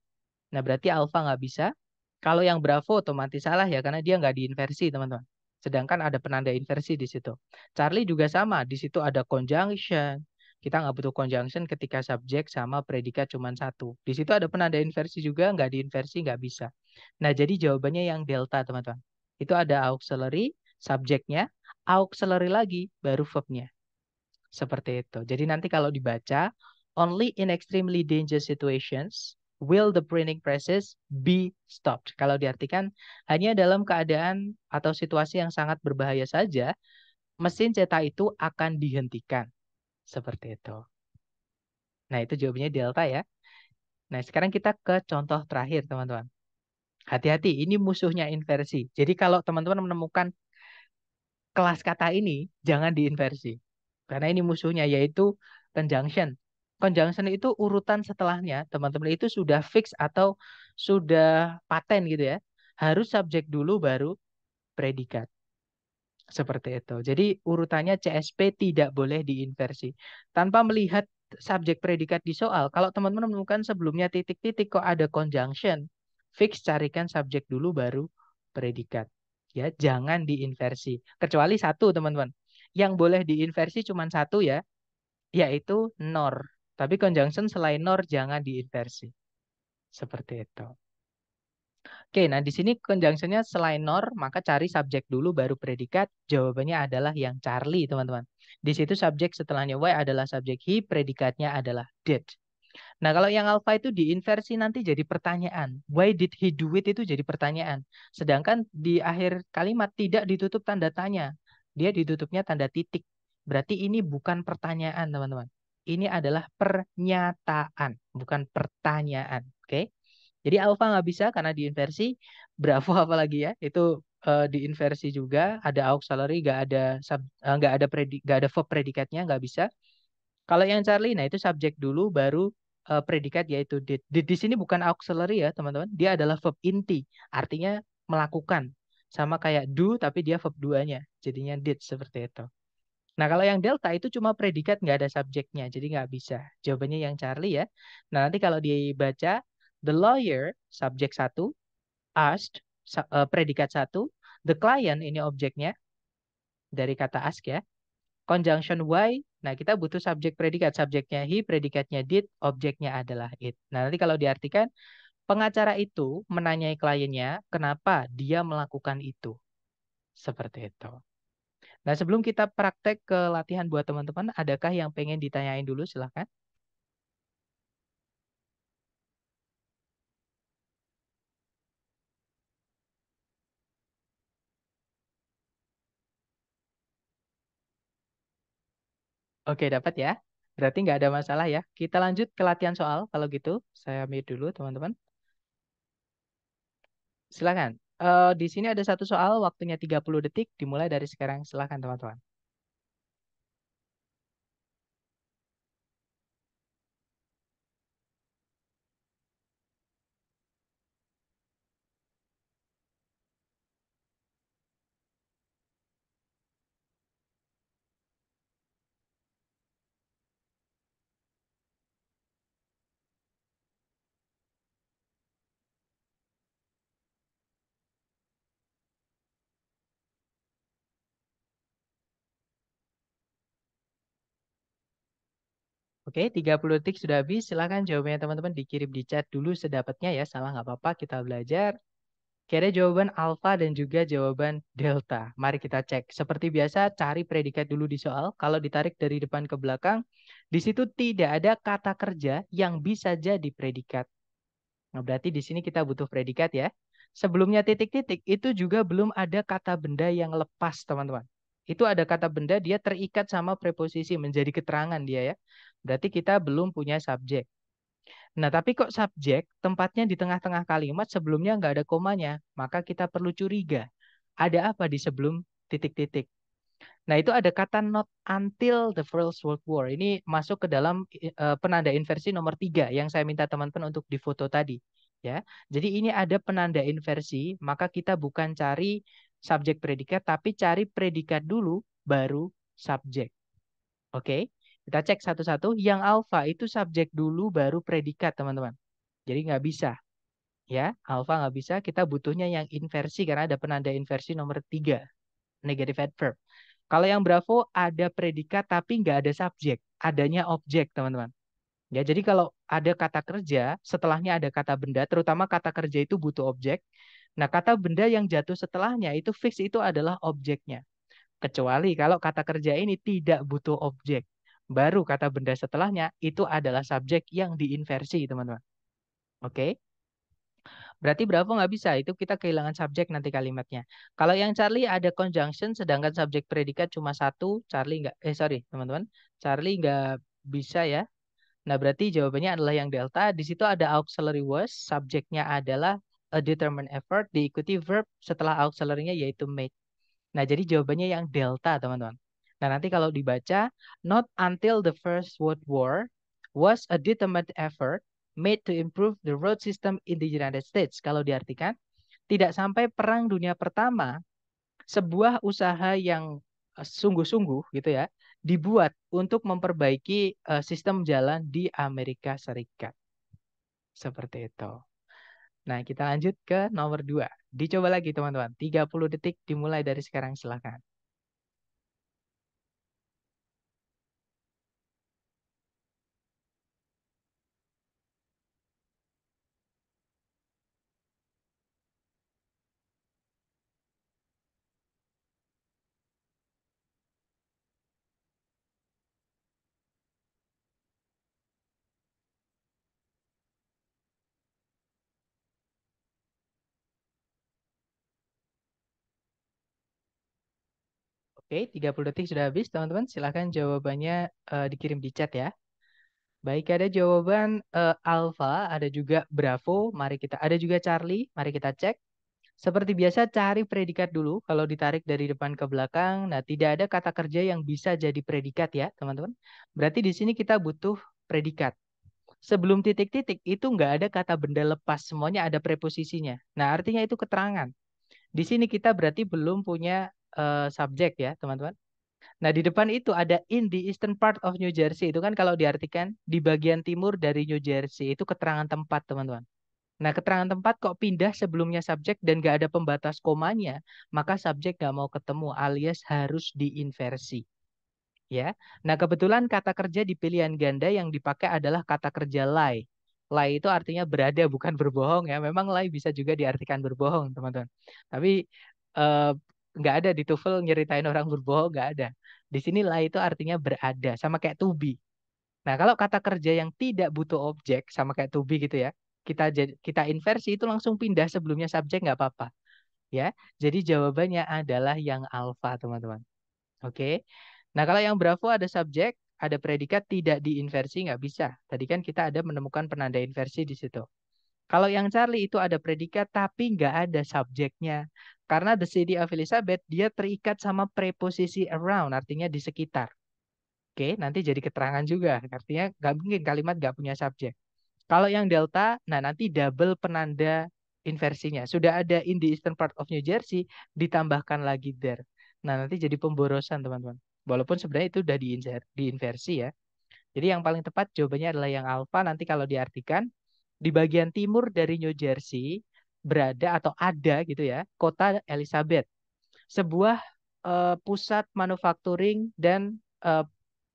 Nah, berarti alpha nggak bisa. Kalau yang Bravo otomatis salah ya, karena dia nggak diinversi, teman-teman. Sedangkan ada penanda inversi di situ. Charlie juga sama, di situ ada conjunction. Kita nggak butuh conjunction ketika subjek sama predikat cuma satu. Di situ ada penanda inversi juga, nggak diinversi, nggak bisa. Nah, jadi jawabannya yang delta, teman-teman. Itu ada auxiliary, subjeknya, auxiliary lagi, baru verbnya. Seperti itu. Jadi nanti kalau dibaca, only in extremely dangerous situations will the printing process be stopped. Kalau diartikan, hanya dalam keadaan atau situasi yang sangat berbahaya saja, mesin cetak itu akan dihentikan. Seperti itu. Nah, itu jawabannya delta ya. Nah, sekarang kita ke contoh terakhir, teman-teman. Hati-hati, ini musuhnya inversi. Jadi kalau teman-teman menemukan kelas kata ini, jangan diinversi. Karena ini musuhnya, yaitu conjunction. Conjunction itu urutan setelahnya, teman-teman, itu sudah fix atau sudah paten gitu ya. Harus subjek dulu baru predikat. Seperti itu. Jadi urutannya CSP tidak boleh diinversi. Tanpa melihat subjek predikat di soal, kalau teman-teman menemukan sebelumnya titik-titik kok ada conjunction, fix carikan subjek dulu baru predikat. Ya, jangan diinversi. Kecuali satu, teman-teman. Yang boleh diinversi cuma satu ya, yaitu nor. Tapi conjunction selain nor jangan diinversi. Seperti itu. Oke, nah di sini conjunctionnya selain nor, maka cari subjek dulu baru predikat. Jawabannya adalah yang Charlie, teman-teman. Di situ subjek setelahnya Y adalah subjek he, predikatnya adalah did. Nah, kalau yang alpha itu diinversi nanti jadi pertanyaan. Why did he do it itu jadi pertanyaan. Sedangkan di akhir kalimat tidak ditutup tanda tanya. Dia ditutupnya tanda titik. Berarti ini bukan pertanyaan, teman-teman. Ini adalah pernyataan, bukan pertanyaan. Oke? Jadi alpha nggak bisa karena diinversi. Bravo apalagi ya, itu diinversi juga. Ada auxiliary, nggak ada verb predikatnya, nggak bisa. Kalau yang Charlie, nah itu subjek dulu, baru predikat yaitu did. Did di sini bukan auxiliary ya teman-teman, dia adalah verb inti, artinya melakukan. Sama kayak do, tapi dia verb duanya, jadinya did seperti itu. Nah, kalau yang delta itu cuma predikat, nggak ada subjeknya, jadi nggak bisa. Jawabannya yang Charlie ya. Nah, nanti kalau dibaca, the lawyer, subjek satu, asked, predikat satu, the client, ini objeknya, dari kata ask ya. Conjunction why, nah kita butuh subjek predikat. Subjeknya he, predikatnya did, objeknya adalah it. Nah, nanti kalau diartikan, pengacara itu menanyai kliennya kenapa dia melakukan itu. Seperti itu. Nah, sebelum kita praktek ke latihan buat teman-teman, adakah yang pengen ditanyain dulu? Silahkan. Oke, dapat ya. Berarti nggak ada masalah ya. Kita lanjut ke latihan soal. Kalau gitu, saya mute dulu teman-teman. Silahkan. Di sini ada satu soal, waktunya 30 detik, dimulai dari sekarang. Silahkan teman-teman. Oke, 30 detik sudah habis. Silahkan jawabannya teman-teman dikirim di chat dulu sedapatnya ya. Salah nggak apa-apa, kita belajar. Oke, ada jawaban alfa dan juga jawaban delta. Mari kita cek. Seperti biasa, cari predikat dulu di soal. Kalau ditarik dari depan ke belakang, di situ tidak ada kata kerja yang bisa jadi predikat. Nah, berarti di sini kita butuh predikat ya. Sebelumnya titik-titik, itu juga belum ada kata benda yang lepas, teman-teman. Itu ada kata benda, dia terikat sama preposisi, menjadi keterangan dia ya. Berarti kita belum punya subjek. Nah, tapi kok subjek tempatnya di tengah-tengah kalimat sebelumnya nggak ada komanya, maka kita perlu curiga. Ada apa di sebelum titik-titik? Nah, itu ada kata not until the First World War. Ini masuk ke dalam penanda inversi nomor 3 yang saya minta teman-teman untuk difoto tadi. Ya, jadi ini ada penanda inversi, maka kita bukan cari subjek predikat, tapi cari predikat dulu, baru subjek. Oke, kita cek satu-satu. Yang alfa itu subjek dulu, baru predikat, teman-teman. Jadi nggak bisa. Ya, alfa nggak bisa. Kita butuhnya yang inversi karena ada penanda inversi nomor 3, negative adverb. Kalau yang Bravo ada predikat tapi nggak ada subjek, adanya objek, teman-teman. Ya, jadi kalau ada kata kerja, setelahnya ada kata benda, terutama kata kerja itu butuh objek. Nah, kata benda yang jatuh setelahnya itu fix itu adalah objeknya. Kecuali kalau kata kerja ini tidak butuh objek. Baru kata benda setelahnya itu adalah subjek yang diinversi, teman-teman. Oke? Berarti Bravo nggak bisa, itu kita kehilangan subjek nanti kalimatnya. Kalau yang Charlie ada conjunction, sedangkan subjek predikat cuma satu, Charlie nggak, sorry teman-teman, Charlie nggak bisa ya. Nah, berarti jawabannya adalah yang delta. Di situ ada auxiliary was, subjeknya adalah a determined effort, diikuti verb setelah auxiliary-nya yaitu made. Nah, jadi jawabannya yang delta, teman-teman. Nah, nanti kalau dibaca, not until the First World War was a determined effort made to improve the road system in the United States. Kalau diartikan, tidak sampai Perang Dunia Pertama, sebuah usaha yang sungguh-sungguh gitu ya, dibuat untuk memperbaiki sistem jalan di Amerika Serikat. Seperti itu. Nah, kita lanjut ke nomor 2. Dicoba lagi teman-teman. 30 detik dimulai dari sekarang, silakan. Oke, 30 detik sudah habis, teman-teman. Silahkan jawabannya dikirim di chat ya. Baik, ada jawaban Alpha, ada juga Bravo, mari kita, ada juga Charlie, mari kita cek. Seperti biasa, cari predikat dulu. Kalau ditarik dari depan ke belakang, nah tidak ada kata kerja yang bisa jadi predikat ya, teman-teman. Berarti di sini kita butuh predikat. Sebelum titik-titik itu nggak ada kata benda lepas, semuanya ada preposisinya. Nah, artinya itu keterangan. Di sini kita berarti belum punya subjek ya, teman-teman. Nah, di depan itu ada in the eastern part of New Jersey. Itu kan kalau diartikan di bagian timur dari New Jersey. Itu keterangan tempat, teman-teman. Nah, keterangan tempat kok pindah sebelumnya subjek dan nggak ada pembatas komanya, maka subjek nggak mau ketemu alias harus diinversi. Ya. Nah, kebetulan kata kerja di pilihan ganda yang dipakai adalah kata kerja lie. Lie itu artinya berada, bukan berbohong ya. Memang lie bisa juga diartikan berbohong, teman-teman. Tapi eh, nggak ada di TOEFL nyeritain orang berbohong, nggak ada. Di sini lie itu artinya berada, sama kayak to be. Nah, kalau kata kerja yang tidak butuh objek, sama kayak to be gitu ya, kita inversi itu langsung pindah sebelumnya subjek nggak apa-apa. Ya, jadi jawabannya adalah yang alfa, teman-teman. Oke. Nah, kalau yang Bravo ada subjek, ada predikat tidak diinversi, nggak bisa. Tadi kan kita ada menemukan penanda inversi di situ. Kalau yang Charlie itu ada predikat tapi nggak ada subjeknya. Karena the city of Elizabeth, dia terikat sama preposisi around, artinya di sekitar. Oke, nanti jadi keterangan juga. Artinya nggak mungkin kalimat nggak punya subjek. Kalau yang Delta, nah nanti double penanda inversinya. Sudah ada in the eastern part of New Jersey, ditambahkan lagi there. Nah, nanti jadi pemborosan, teman-teman. Walaupun sebenarnya itu udah diinversi ya. Jadi yang paling tepat jawabannya adalah yang alfa. Nanti kalau diartikan, di bagian timur dari New Jersey, berada atau ada gitu ya, kota Elizabeth. Sebuah pusat manufacturing dan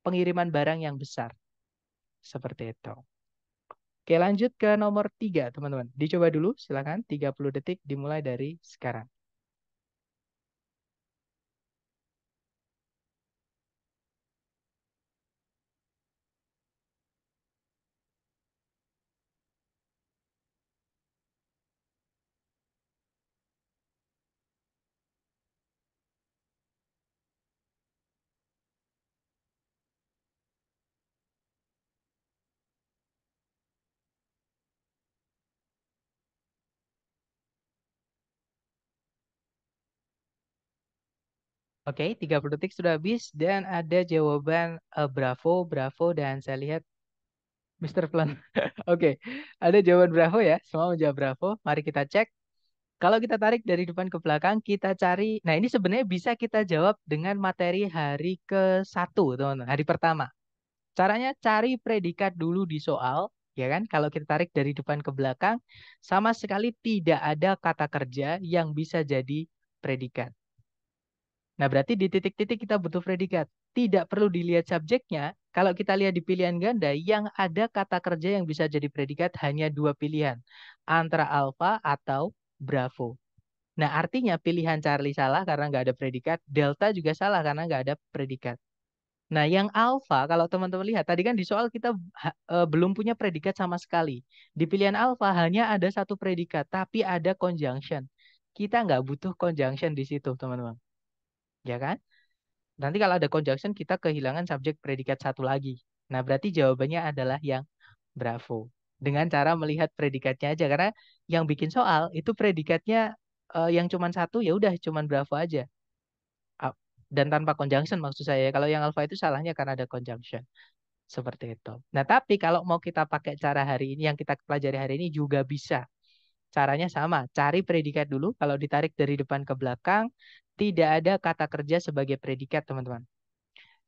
pengiriman barang yang besar. Seperti itu. Oke, lanjut ke nomor 3, teman-teman. Dicoba dulu, silakan. 30 detik dimulai dari sekarang. Oke, 30 detik sudah habis dan ada jawaban Bravo, Bravo, dan saya lihat Mr. Plan. Oke, ada jawaban Bravo ya. Semua menjawab Bravo. Mari kita cek. Kalau kita tarik dari depan ke belakang, kita cari. Nah, ini sebenarnya bisa kita jawab dengan materi hari ke-1, teman-teman. Hari pertama. Caranya cari predikat dulu di soal, ya kan? Kalau kita tarik dari depan ke belakang, sama sekali tidak ada kata kerja yang bisa jadi predikat. Nah, berarti di titik-titik kita butuh predikat. Tidak perlu dilihat subjeknya. Kalau kita lihat di pilihan ganda, yang ada kata kerja yang bisa jadi predikat hanya dua pilihan. Antara alfa atau bravo. Nah, artinya pilihan Charlie salah karena nggak ada predikat. Delta juga salah karena nggak ada predikat. Nah, yang alfa, kalau teman-teman lihat, tadi kan di soal kita belum punya predikat sama sekali. Di pilihan alfa hanya ada satu predikat, tapi ada conjunction. Kita nggak butuh conjunction di situ, teman-teman. Ya kan? Nanti kalau ada conjunction, kita kehilangan subjek predikat satu lagi. Nah, berarti jawabannya adalah yang bravo. Dengan cara melihat predikatnya aja. Karena yang bikin soal, itu predikatnya yang cuma satu, ya udah cuma bravo aja. Ah, dan tanpa conjunction maksud saya. Kalau yang alpha itu salahnya karena ada conjunction. Seperti itu. Nah, tapi kalau mau kita pakai cara hari ini, yang kita pelajari hari ini juga bisa. Caranya sama, cari predikat dulu. Kalau ditarik dari depan ke belakang, tidak ada kata kerja sebagai predikat, teman-teman.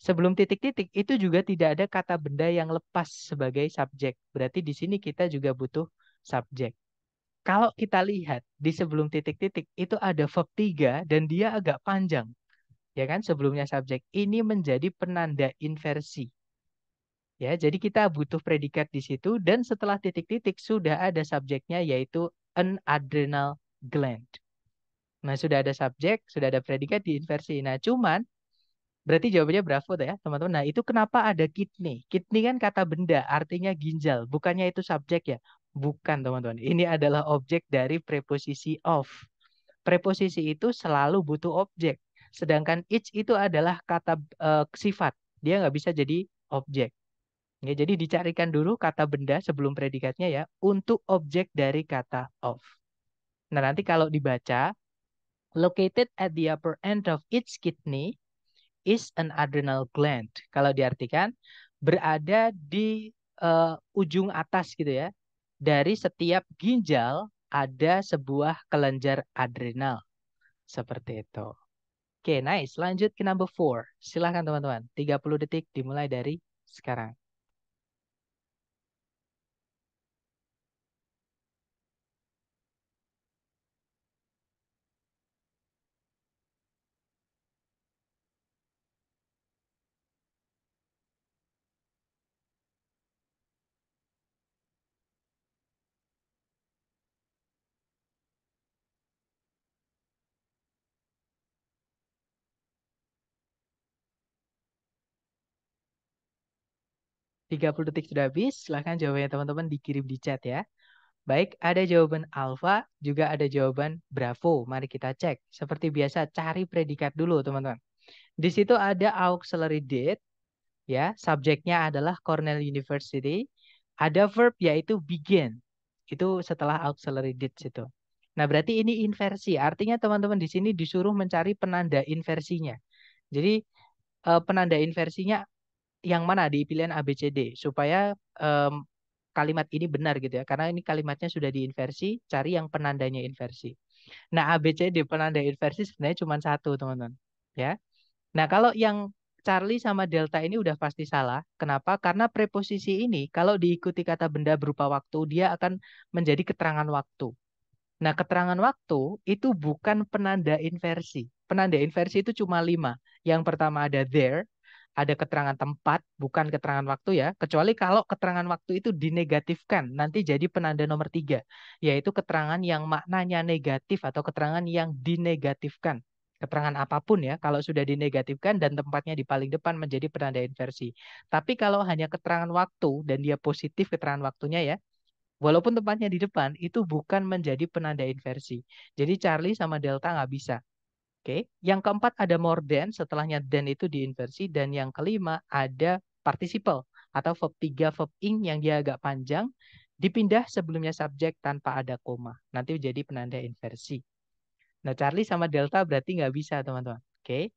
Sebelum titik-titik, itu juga tidak ada kata benda yang lepas sebagai subjek. Berarti di sini kita juga butuh subjek. Kalau kita lihat di sebelum titik-titik, itu ada verb 3 dan dia agak panjang. Ya kan, sebelumnya subjek. Ini menjadi penanda inversi. Ya, jadi kita butuh predikat di situ dan setelah titik-titik sudah ada subjeknya yaitu an adrenal gland. Nah, sudah ada subjek, sudah ada predikat di inversi. Nah, cuman berarti jawabannya bravo tuh ya, teman-teman. Nah, itu kenapa ada kidney? Kidney kan kata benda, artinya ginjal. Bukannya itu subjek ya? Bukan, teman-teman. Ini adalah objek dari preposisi of. Preposisi itu selalu butuh objek. Sedangkan each itu adalah kata sifat. Dia nggak bisa jadi objek. Ya, jadi dicarikan dulu kata benda sebelum predikatnya ya untuk objek dari kata of. Nah, nanti kalau dibaca, located at the upper end of each kidney is an adrenal gland. Kalau diartikan, berada di ujung atas gitu ya. Dari setiap ginjal ada sebuah kelenjar adrenal. Seperti itu. Oke, nice. Lanjut ke number 4. Silahkan teman-teman. 30 detik dimulai dari sekarang. 30 detik sudah habis. Silahkan jawabannya teman-teman dikirim di chat ya. Baik, ada jawaban alfa, juga ada jawaban bravo. Mari kita cek. Seperti biasa, cari predikat dulu teman-teman. Di situ ada auxiliary did, ya, subjeknya adalah Cornell University. Ada verb yaitu begin. Itu setelah auxiliary did situ. Nah, berarti ini inversi. Artinya teman-teman di sini disuruh mencari penanda inversinya. Jadi penanda inversinya yang mana di pilihan A, B, C, D supaya kalimat ini benar gitu ya. Karena ini kalimatnya sudah diinversi, cari yang penandanya inversi. Nah, A, B, C, D penanda inversi sebenarnya cuma satu, teman-teman. Ya. Nah, kalau yang Charlie sama Delta ini udah pasti salah. Kenapa? Karena preposisi ini kalau diikuti kata benda berupa waktu, dia akan menjadi keterangan waktu. Nah, keterangan waktu itu bukan penanda inversi. Penanda inversi itu cuma 5. Yang pertama ada there, ada keterangan tempat, bukan keterangan waktu ya. Kecuali kalau keterangan waktu itu dinegatifkan, nanti jadi penanda nomor 3. Yaitu keterangan yang maknanya negatif atau keterangan yang dinegatifkan. Keterangan apapun ya, kalau sudah dinegatifkan dan tempatnya di paling depan menjadi penanda inversi. Tapi kalau hanya keterangan waktu dan dia positif keterangan waktunya ya, walaupun tempatnya di depan, itu bukan menjadi penanda inversi. Jadi Charlie sama Delta nggak bisa. Oke. Yang keempat ada more than, setelahnya than itu diinversi. Dan yang kelima ada participle atau verb 3, verb ing yang dia agak panjang, dipindah sebelumnya subjek tanpa ada koma. Nanti jadi penanda inversi. Nah, Charlie sama Delta berarti nggak bisa, teman-teman. Oke.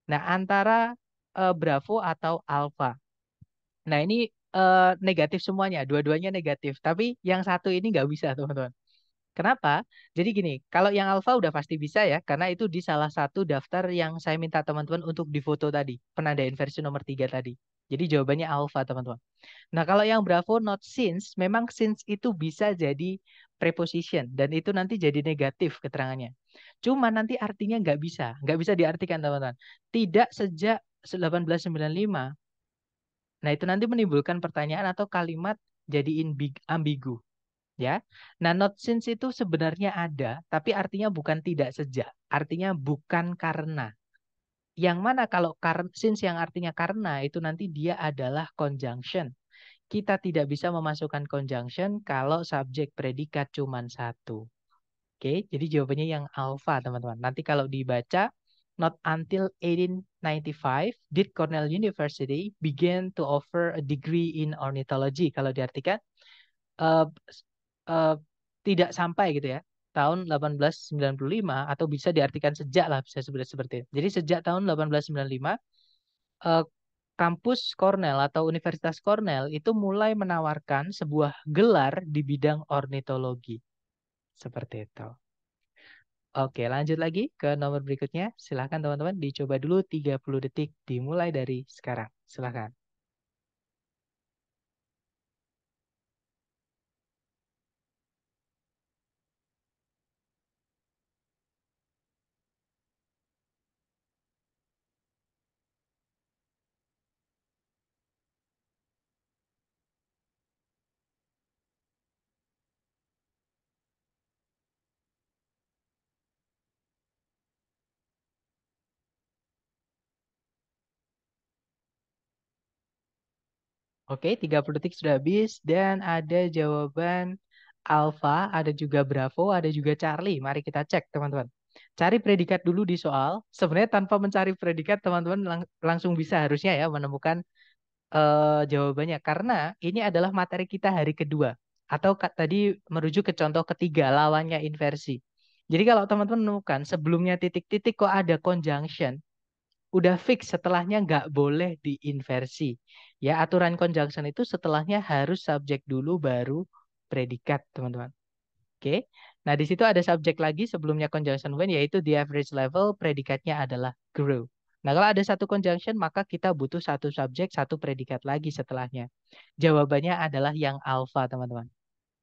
Nah, antara Bravo atau Alpha. Nah, ini negatif semuanya, dua-duanya negatif. Tapi yang satu ini nggak bisa, teman-teman. Kenapa? Jadi gini, kalau yang alfa udah pasti bisa ya, karena itu di salah satu daftar yang saya minta teman-teman untuk difoto tadi, penanda inversi nomor 3 tadi. Jadi jawabannya alfa, teman-teman. Nah, kalau yang bravo not since, memang since itu bisa jadi preposition, dan itu nanti jadi negatif keterangannya. Cuma nanti artinya nggak bisa diartikan, teman-teman. Tidak sejak 1895. Nah, itu nanti menimbulkan pertanyaan atau kalimat jadi ambigu. Ya, nah not since itu sebenarnya ada, tapi artinya bukan tidak sejak, artinya bukan karena. Yang mana kalau since yang artinya karena itu nanti dia adalah conjunction. Kita tidak bisa memasukkan conjunction kalau subjek predikat cuma satu. Oke, jadi jawabannya yang alpha, teman-teman. Nanti kalau dibaca, not until 1895 did Cornell University begin to offer a degree in ornithology. Kalau diartikan eh, eh, tidak sampai gitu ya tahun 1895 atau bisa diartikan sejak lah bisa seperti itu. Jadi sejak tahun 1895 eh, kampus Cornell atau Universitas Cornell itu mulai menawarkan sebuah gelar di bidang ornitologi. Seperti itu. Oke, lanjut lagi ke nomor berikutnya. Silahkan teman-teman dicoba dulu 30 detik dimulai dari sekarang. Silahkan. Oke, 30 detik sudah habis dan ada jawaban Alpha, ada juga Bravo, ada juga Charlie. Mari kita cek, teman-teman. Cari predikat dulu di soal. Sebenarnya tanpa mencari predikat, teman-teman langsung bisa harusnya ya menemukan jawabannya. Karena ini adalah materi kita hari kedua. Atau tadi merujuk ke contoh ketiga, lawannya inversi. Jadi kalau teman-teman menemukan sebelumnya titik-titik kok ada conjunction, udah fix setelahnya nggak boleh diinversi. Ya, aturan conjunction itu setelahnya harus subjek dulu baru predikat, teman-teman. Oke. Nah, di situ ada subjek lagi sebelumnya conjunction when, yaitu the average level, predikatnya adalah grew. Nah, kalau ada satu conjunction, maka kita butuh satu subjek, satu predikat lagi setelahnya. Jawabannya adalah yang alpha, teman-teman.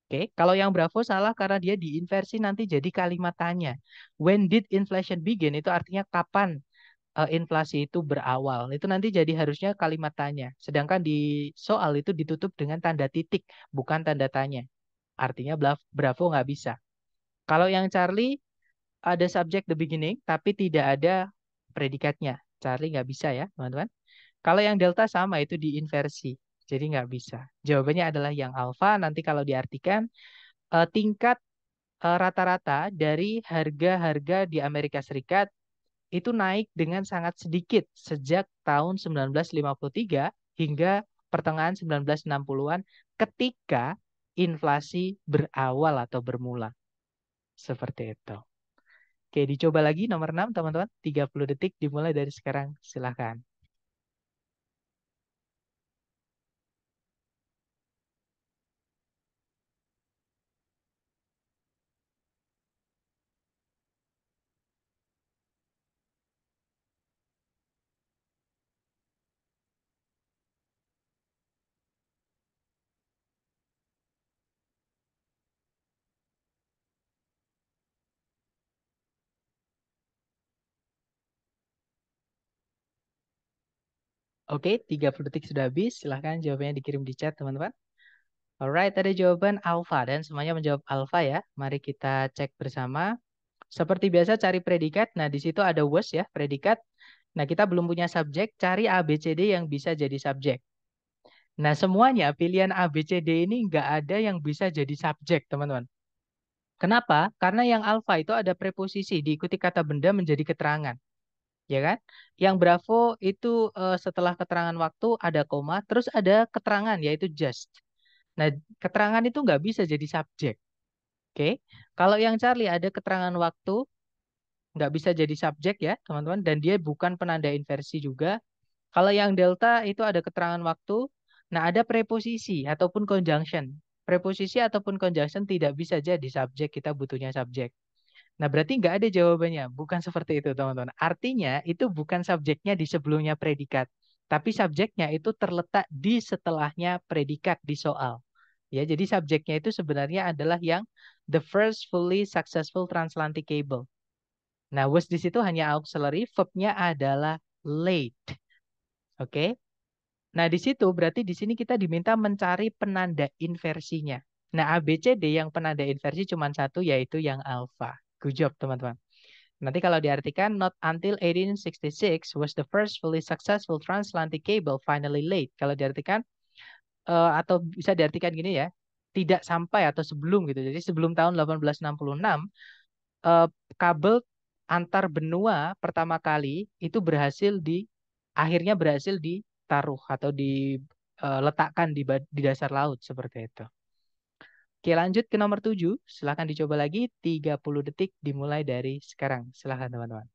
Oke, kalau yang Bravo salah karena dia diinversi nanti jadi kalimat tanya. When did inflation begin? Itu artinya kapan inflasi itu berawal. Itu nanti jadi harusnya kalimat tanya. Sedangkan di soal itu ditutup dengan tanda titik, bukan tanda tanya. Artinya Bravo nggak bisa. Kalau yang Charlie ada subjek the beginning, tapi tidak ada predikatnya. Charlie nggak bisa ya, teman-teman. Kalau yang Delta sama, itu diinversi. Jadi nggak bisa. Jawabannya adalah yang alpha. Nanti kalau diartikan, tingkat rata-rata dari harga-harga di Amerika Serikat itu naik dengan sangat sedikit sejak tahun 1953 hingga pertengahan 1960-an ketika inflasi berawal atau bermula. Seperti itu. Oke, dicoba lagi nomor 6, teman-teman. 30 detik dimulai dari sekarang. Silahkan. Oke, 30 detik sudah habis. Silahkan jawabannya dikirim di chat, teman-teman. Alright, ada jawaban alpha dan semuanya menjawab alpha ya. Mari kita cek bersama. Seperti biasa cari predikat. Nah, di situ ada was ya, predikat. Nah, kita belum punya subjek, cari A, B, C, D yang bisa jadi subjek. Nah, semuanya pilihan A, B, C, D ini nggak ada yang bisa jadi subjek, teman-teman. Kenapa? Karena yang alpha itu ada preposisi, diikuti kata benda menjadi keterangan. Ya kan? Yang Bravo itu setelah keterangan waktu ada koma, terus ada keterangan yaitu just. Nah, keterangan itu nggak bisa jadi subjek. Oke? Kalau yang Charlie ada keterangan waktu, nggak bisa jadi subjek ya, teman-teman. Dan dia bukan penanda inversi juga. Kalau yang delta itu ada keterangan waktu, nah ada preposisi ataupun conjunction. Preposisi ataupun conjunction tidak bisa jadi subjek, kita butuhnya subjek. Nah, berarti nggak ada jawabannya. Bukan seperti itu, teman-teman. Artinya, itu bukan subjeknya di sebelumnya predikat. Tapi subjeknya itu terletak di setelahnya predikat di soal. Ya, jadi subjeknya itu sebenarnya adalah yang the first fully successful transatlantic cable. Nah, was di situ hanya auxiliary, verb-nya adalah late. Oke. Nah, di situ berarti di sini kita diminta mencari penanda inversinya. Nah, A, B, C, D yang penanda inversi cuma satu, yaitu yang alpha. Good job, teman-teman. Nanti kalau diartikan, not until 1866 was the first fully successful transatlantic cable finally laid. Kalau diartikan, atau bisa diartikan gini ya, tidak sampai atau sebelum gitu. Jadi sebelum tahun 1866, eh, kabel antar benua pertama kali itu akhirnya berhasil ditaruh atau diletakkan di dasar laut seperti itu. Oke, lanjut ke nomor 7. Silahkan dicoba lagi. 30 detik dimulai dari sekarang. Silahkan, teman-teman.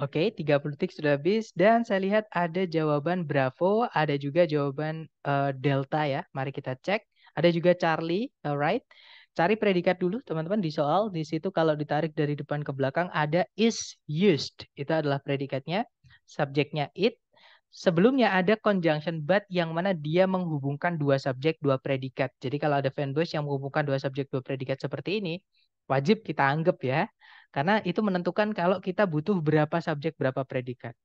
Oke, 30 detik sudah habis. Dan saya lihat ada jawaban Bravo, ada juga jawaban Delta ya. Mari kita cek. Ada juga Charlie, alright. Cari predikat dulu teman-teman di soal. Di situ kalau ditarik dari depan ke belakang ada is used. Itu adalah predikatnya. Subjeknya it. Sebelumnya ada conjunction but yang mana dia menghubungkan dua subjek, dua predikat. Jadi kalau ada fanbase yang menghubungkan dua subjek, dua predikat seperti ini, wajib kita anggap ya. Karena itu menentukan kalau kita butuh berapa subjek, berapa predikat.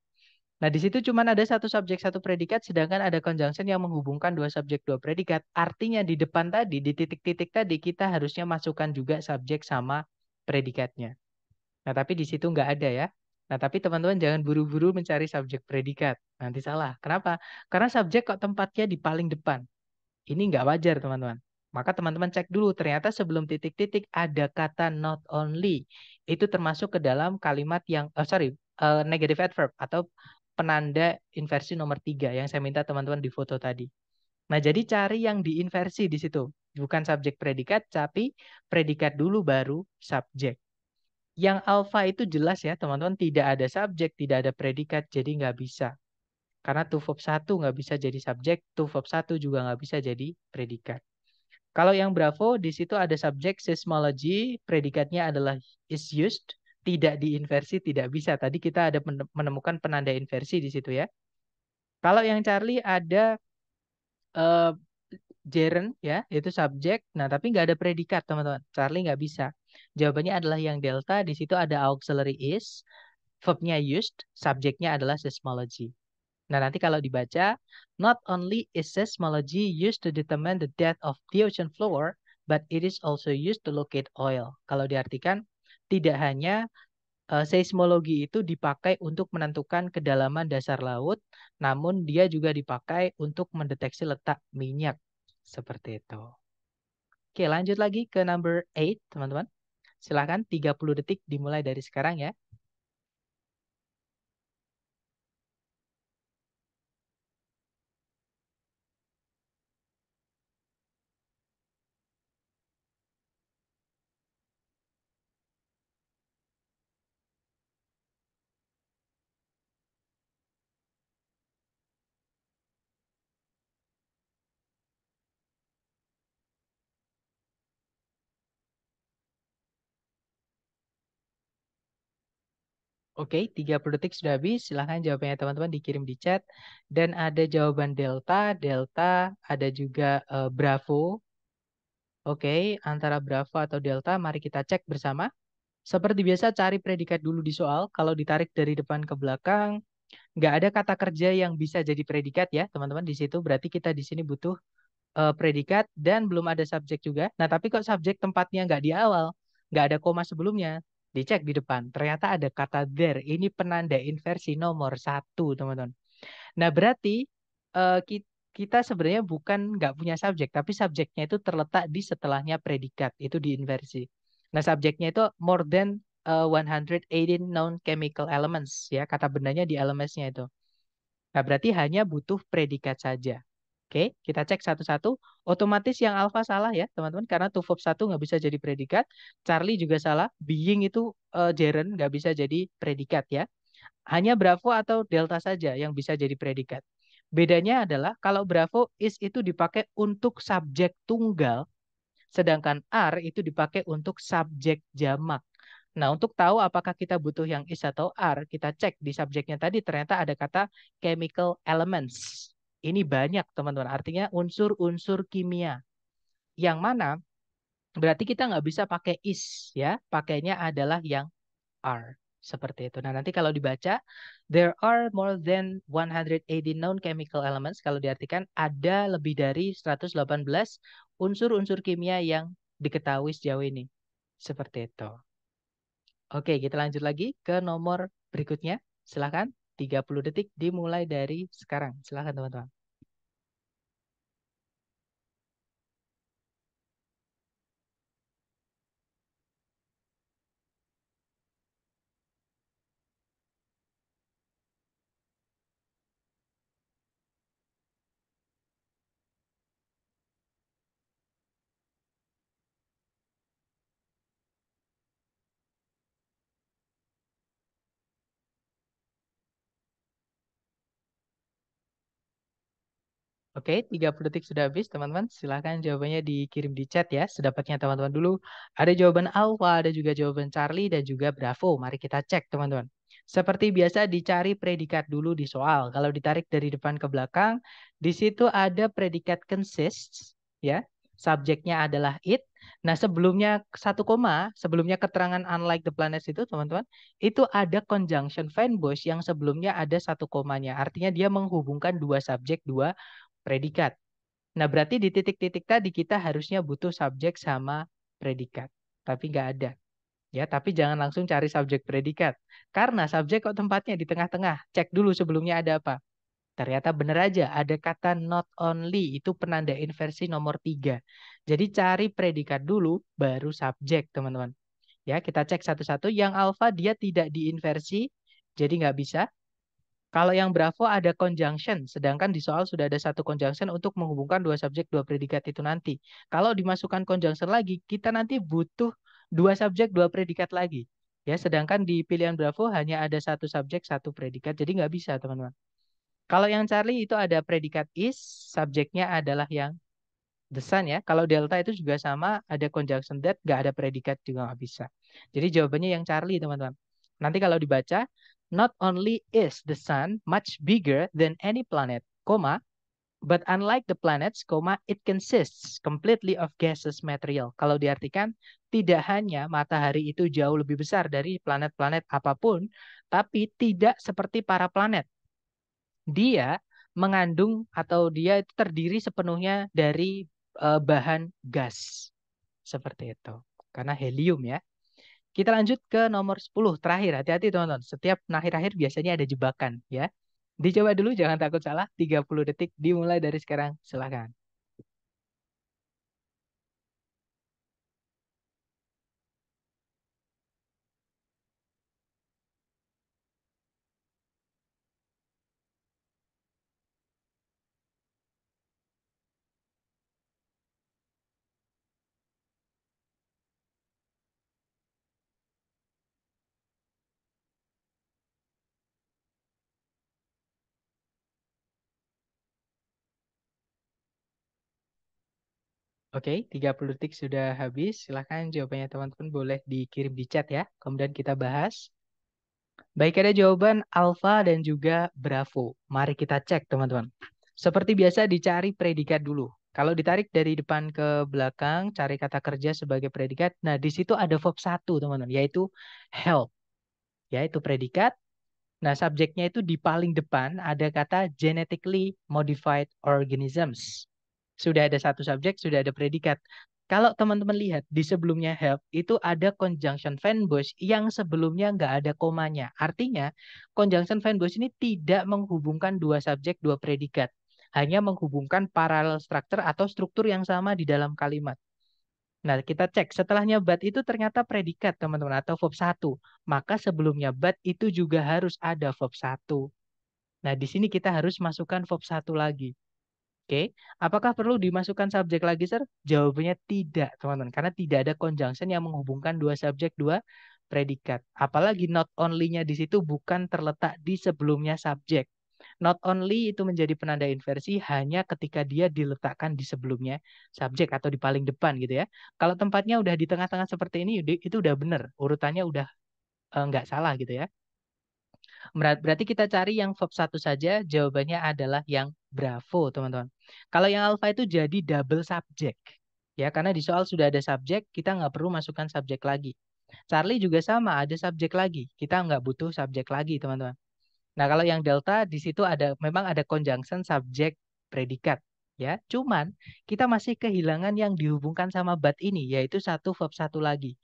Nah, di situ cuma ada satu subjek, satu predikat, sedangkan ada conjunction yang menghubungkan dua subjek, dua predikat. Artinya di depan tadi, di titik-titik tadi, kita harusnya masukkan juga subjek sama predikatnya. Nah, tapi di situ nggak ada ya. Nah, tapi teman-teman jangan buru-buru mencari subjek predikat. Nanti salah. Kenapa? Karena subjek kok tempatnya di paling depan. Ini nggak wajar, teman-teman. Maka teman-teman cek dulu, ternyata sebelum titik-titik ada kata not only. Itu termasuk ke dalam kalimat yang, negative adverb atau penanda inversi nomor 3 yang saya minta teman-teman di foto tadi. Nah, jadi cari yang diinversi di situ. Bukan subjek predikat, tapi predikat dulu baru subjek. Yang alfa itu jelas ya, teman-teman, tidak ada subjek, tidak ada predikat, jadi nggak bisa. Karena to verb 1 nggak bisa jadi subjek, to verb 1 juga nggak bisa jadi predikat. Kalau yang Bravo, di situ ada subjek seismology, predikatnya adalah is used, tidak diinversi, tidak bisa. Tadi kita ada menemukan penanda inversi di situ ya. Kalau yang Charlie ada uh, gerund ya, itu subjek. Nah, tapi nggak ada predikat, teman-teman. Charlie nggak bisa. Jawabannya adalah yang delta. Di situ ada auxiliary is, verbnya used, subjeknya adalah seismology. Nah, nanti kalau dibaca, not only is seismology used to determine the depth of the ocean floor, but it is also used to locate oil. Kalau diartikan, tidak hanya seismologi itu dipakai untuk menentukan kedalaman dasar laut, namun dia juga dipakai untuk mendeteksi letak minyak. Seperti itu. Oke, lanjut lagi ke number 8, teman-teman. Silahkan 30 detik dimulai dari sekarang ya. Oke, 30 detik sudah habis. Silahkan jawabannya teman-teman dikirim di chat. Dan ada jawaban delta, delta, ada juga bravo. Oke, antara bravo atau delta, mari kita cek bersama. Seperti biasa, cari predikat dulu di soal. Kalau ditarik dari depan ke belakang, nggak ada kata kerja yang bisa jadi predikat ya, teman-teman. Di situ berarti kita di sini butuh predikat dan belum ada subjek juga. Nah, tapi kok subjek tempatnya nggak di awal, nggak ada koma sebelumnya, dicek di depan. Ternyata ada kata there. Ini penanda inversi nomor 1, teman-teman. Nah, berarti kita sebenarnya bukan nggak punya subjek, tapi subjeknya itu terletak di setelahnya predikat, itu diinversi. Nah, subjeknya itu more than 118 known chemical elements, ya, kata bendanya di elementsnya itu. Nah, berarti hanya butuh predikat saja. Oke, kita cek satu-satu. Otomatis yang alfa salah ya, teman-teman, karena to verb 1 nggak bisa jadi predikat. Charlie juga salah. Being itu gerund nggak bisa jadi predikat ya. Hanya Bravo atau Delta saja yang bisa jadi predikat. Bedanya adalah kalau Bravo is itu dipakai untuk subjek tunggal, sedangkan are itu dipakai untuk subjek jamak. Nah, untuk tahu apakah kita butuh yang is atau are, kita cek di subjeknya tadi ternyata ada kata chemical elements. Ini banyak, teman-teman. Artinya unsur-unsur kimia. Yang mana berarti kita nggak bisa pakai is, ya. Pakainya adalah yang are. Seperti itu. Nah, nanti kalau dibaca, there are more than 180 known chemical elements. Kalau diartikan, ada lebih dari 118 unsur-unsur kimia yang diketahui sejauh ini. Seperti itu. Oke, kita lanjut lagi ke nomor berikutnya. Silahkan, 30 detik dimulai dari sekarang. Silahkan, teman-teman. Oke, 30 detik sudah habis, teman-teman. Silahkan jawabannya dikirim di chat ya. Sedapatnya teman-teman dulu. Ada jawaban Alpha, ada juga jawaban Charlie, dan juga Bravo. Mari kita cek, teman-teman. Seperti biasa, dicari predikat dulu di soal. Kalau ditarik dari depan ke belakang, di situ ada predikat consists, ya. Subjeknya adalah it. Nah, sebelumnya satu koma, sebelumnya keterangan unlike the planets itu, teman-teman, itu ada conjunction Feinbush yang sebelumnya ada satu komanya. Artinya dia menghubungkan dua subjek, dua predikat. Nah, berarti di titik-titik tadi kita harusnya butuh subjek sama predikat. Tapi nggak ada. Ya, tapi jangan langsung cari subjek predikat. Karena subjek kok tempatnya di tengah-tengah. Cek dulu sebelumnya ada apa. Ternyata benar aja ada kata not only, itu penanda inversi nomor 3. Jadi cari predikat dulu baru subjek, teman-teman. Ya, kita cek satu-satu. Yang alfa dia tidak diinversi, jadi nggak bisa. Kalau yang Bravo ada conjunction, sedangkan di soal sudah ada satu conjunction untuk menghubungkan dua subjek, dua predikat itu nanti. Kalau dimasukkan conjunction lagi, kita nanti butuh dua subjek, dua predikat lagi. Ya, sedangkan di pilihan Bravo hanya ada satu subjek, satu predikat, jadi nggak bisa, teman-teman. Kalau yang Charlie itu ada predikat is, subjeknya adalah yang the sun ya. Kalau Delta itu juga sama, ada conjunction that, nggak ada predikat juga nggak bisa. Jadi jawabannya yang Charlie, teman-teman. Nanti kalau dibaca, not only is the sun much bigger than any planet, comma, but unlike the planets, comma, it consists completely of gaseous material. Kalau diartikan, tidak hanya matahari itu jauh lebih besar dari planet-planet apapun, tapi tidak seperti para planet. Dia mengandung atau dia itu terdiri sepenuhnya dari bahan gas. Seperti itu. Karena helium ya. Kita lanjut ke nomor 10 terakhir. Hati-hati teman-teman. Setiap akhir-akhir biasanya ada jebakan ya. Dicoba dulu, jangan takut salah. 30 detik dimulai dari sekarang. Silakan. Oke, 30 detik sudah habis. Silakan jawabannya teman-teman boleh dikirim di chat ya. Kemudian kita bahas. Baik, ada jawaban alfa dan juga bravo. Mari kita cek, teman-teman. Seperti biasa, dicari predikat dulu. Kalau ditarik dari depan ke belakang, cari kata kerja sebagai predikat. Nah, di situ ada verb 1, teman-teman, yaitu help. Yaitu predikat. Nah, subjeknya itu di paling depan ada kata genetically modified organisms. Sudah ada satu subjek, sudah ada predikat. Kalau teman-teman lihat di sebelumnya help itu ada conjunction fanboys yang sebelumnya nggak ada komanya. Artinya conjunction fanboys ini tidak menghubungkan dua subjek, dua predikat. Hanya menghubungkan parallel structure atau struktur yang sama di dalam kalimat. Nah, kita cek setelahnya but itu ternyata predikat, teman-teman, atau verb 1. Maka sebelumnya but itu juga harus ada verb 1. Nah, di sini kita harus masukkan verb 1 lagi. Oke, apakah perlu dimasukkan subjek lagi, Sir? Jawabannya tidak, teman-teman, karena tidak ada conjunction yang menghubungkan dua subjek, dua predikat. Apalagi not only-nya di situ bukan terletak di sebelumnya subjek. Not only itu menjadi penanda inversi hanya ketika dia diletakkan di sebelumnya subjek atau di paling depan gitu ya. Kalau tempatnya udah di tengah-tengah seperti ini, itu udah benar. Urutannya udah nggak salah gitu ya. Berarti kita cari yang verb 1 saja, jawabannya adalah yang bravo, teman-teman. Kalau yang alpha itu jadi double subject. Ya, karena di soal sudah ada subjek, kita nggak perlu masukkan subjek lagi. Charlie juga sama, ada subjek lagi. Kita nggak butuh subjek lagi, teman-teman. Nah, kalau yang delta, di situ memang ada conjunction subjek predikat. Ya, cuman kita masih kehilangan yang dihubungkan sama but ini, yaitu satu verb 1 lagi.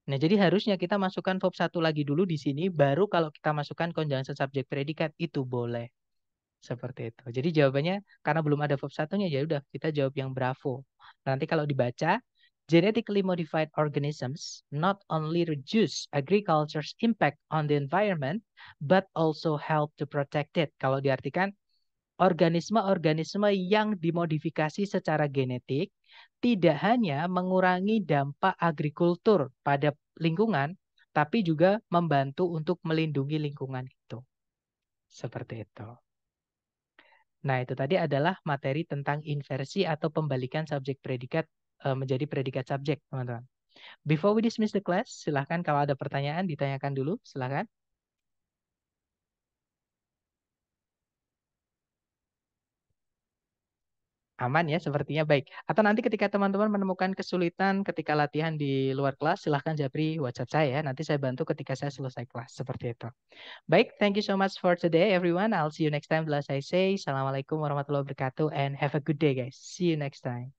Nah, jadi harusnya kita masukkan verb 1 lagi dulu di sini, baru kalau kita masukkan conjunction subjek predikat itu boleh. Seperti itu. Jadi jawabannya karena belum ada verb satunya, ya udah kita jawab yang bravo. Nanti kalau dibaca, genetically modified organisms not only reduce agriculture's impact on the environment, but also help to protect it. Kalau diartikan, organisme-organisme yang dimodifikasi secara genetik tidak hanya mengurangi dampak agrikultur pada lingkungan, tapi juga membantu untuk melindungi lingkungan itu. Seperti itu. Nah, itu tadi adalah materi tentang inversi atau pembalikan subjek predikat menjadi predikat subjek, teman-teman. Before we dismiss the class, silahkan kalau ada pertanyaan ditanyakan dulu, silahkan. Aman ya, sepertinya baik. Atau nanti ketika teman-teman menemukan kesulitan ketika latihan di luar kelas, silahkan japri WhatsApp saya ya. Nanti saya bantu ketika saya selesai kelas. Seperti itu. Baik, thank you so much for today everyone. I'll see you next time. Bila saya say, Assalamualaikum warahmatullahi wabarakatuh and have a good day guys. See you next time.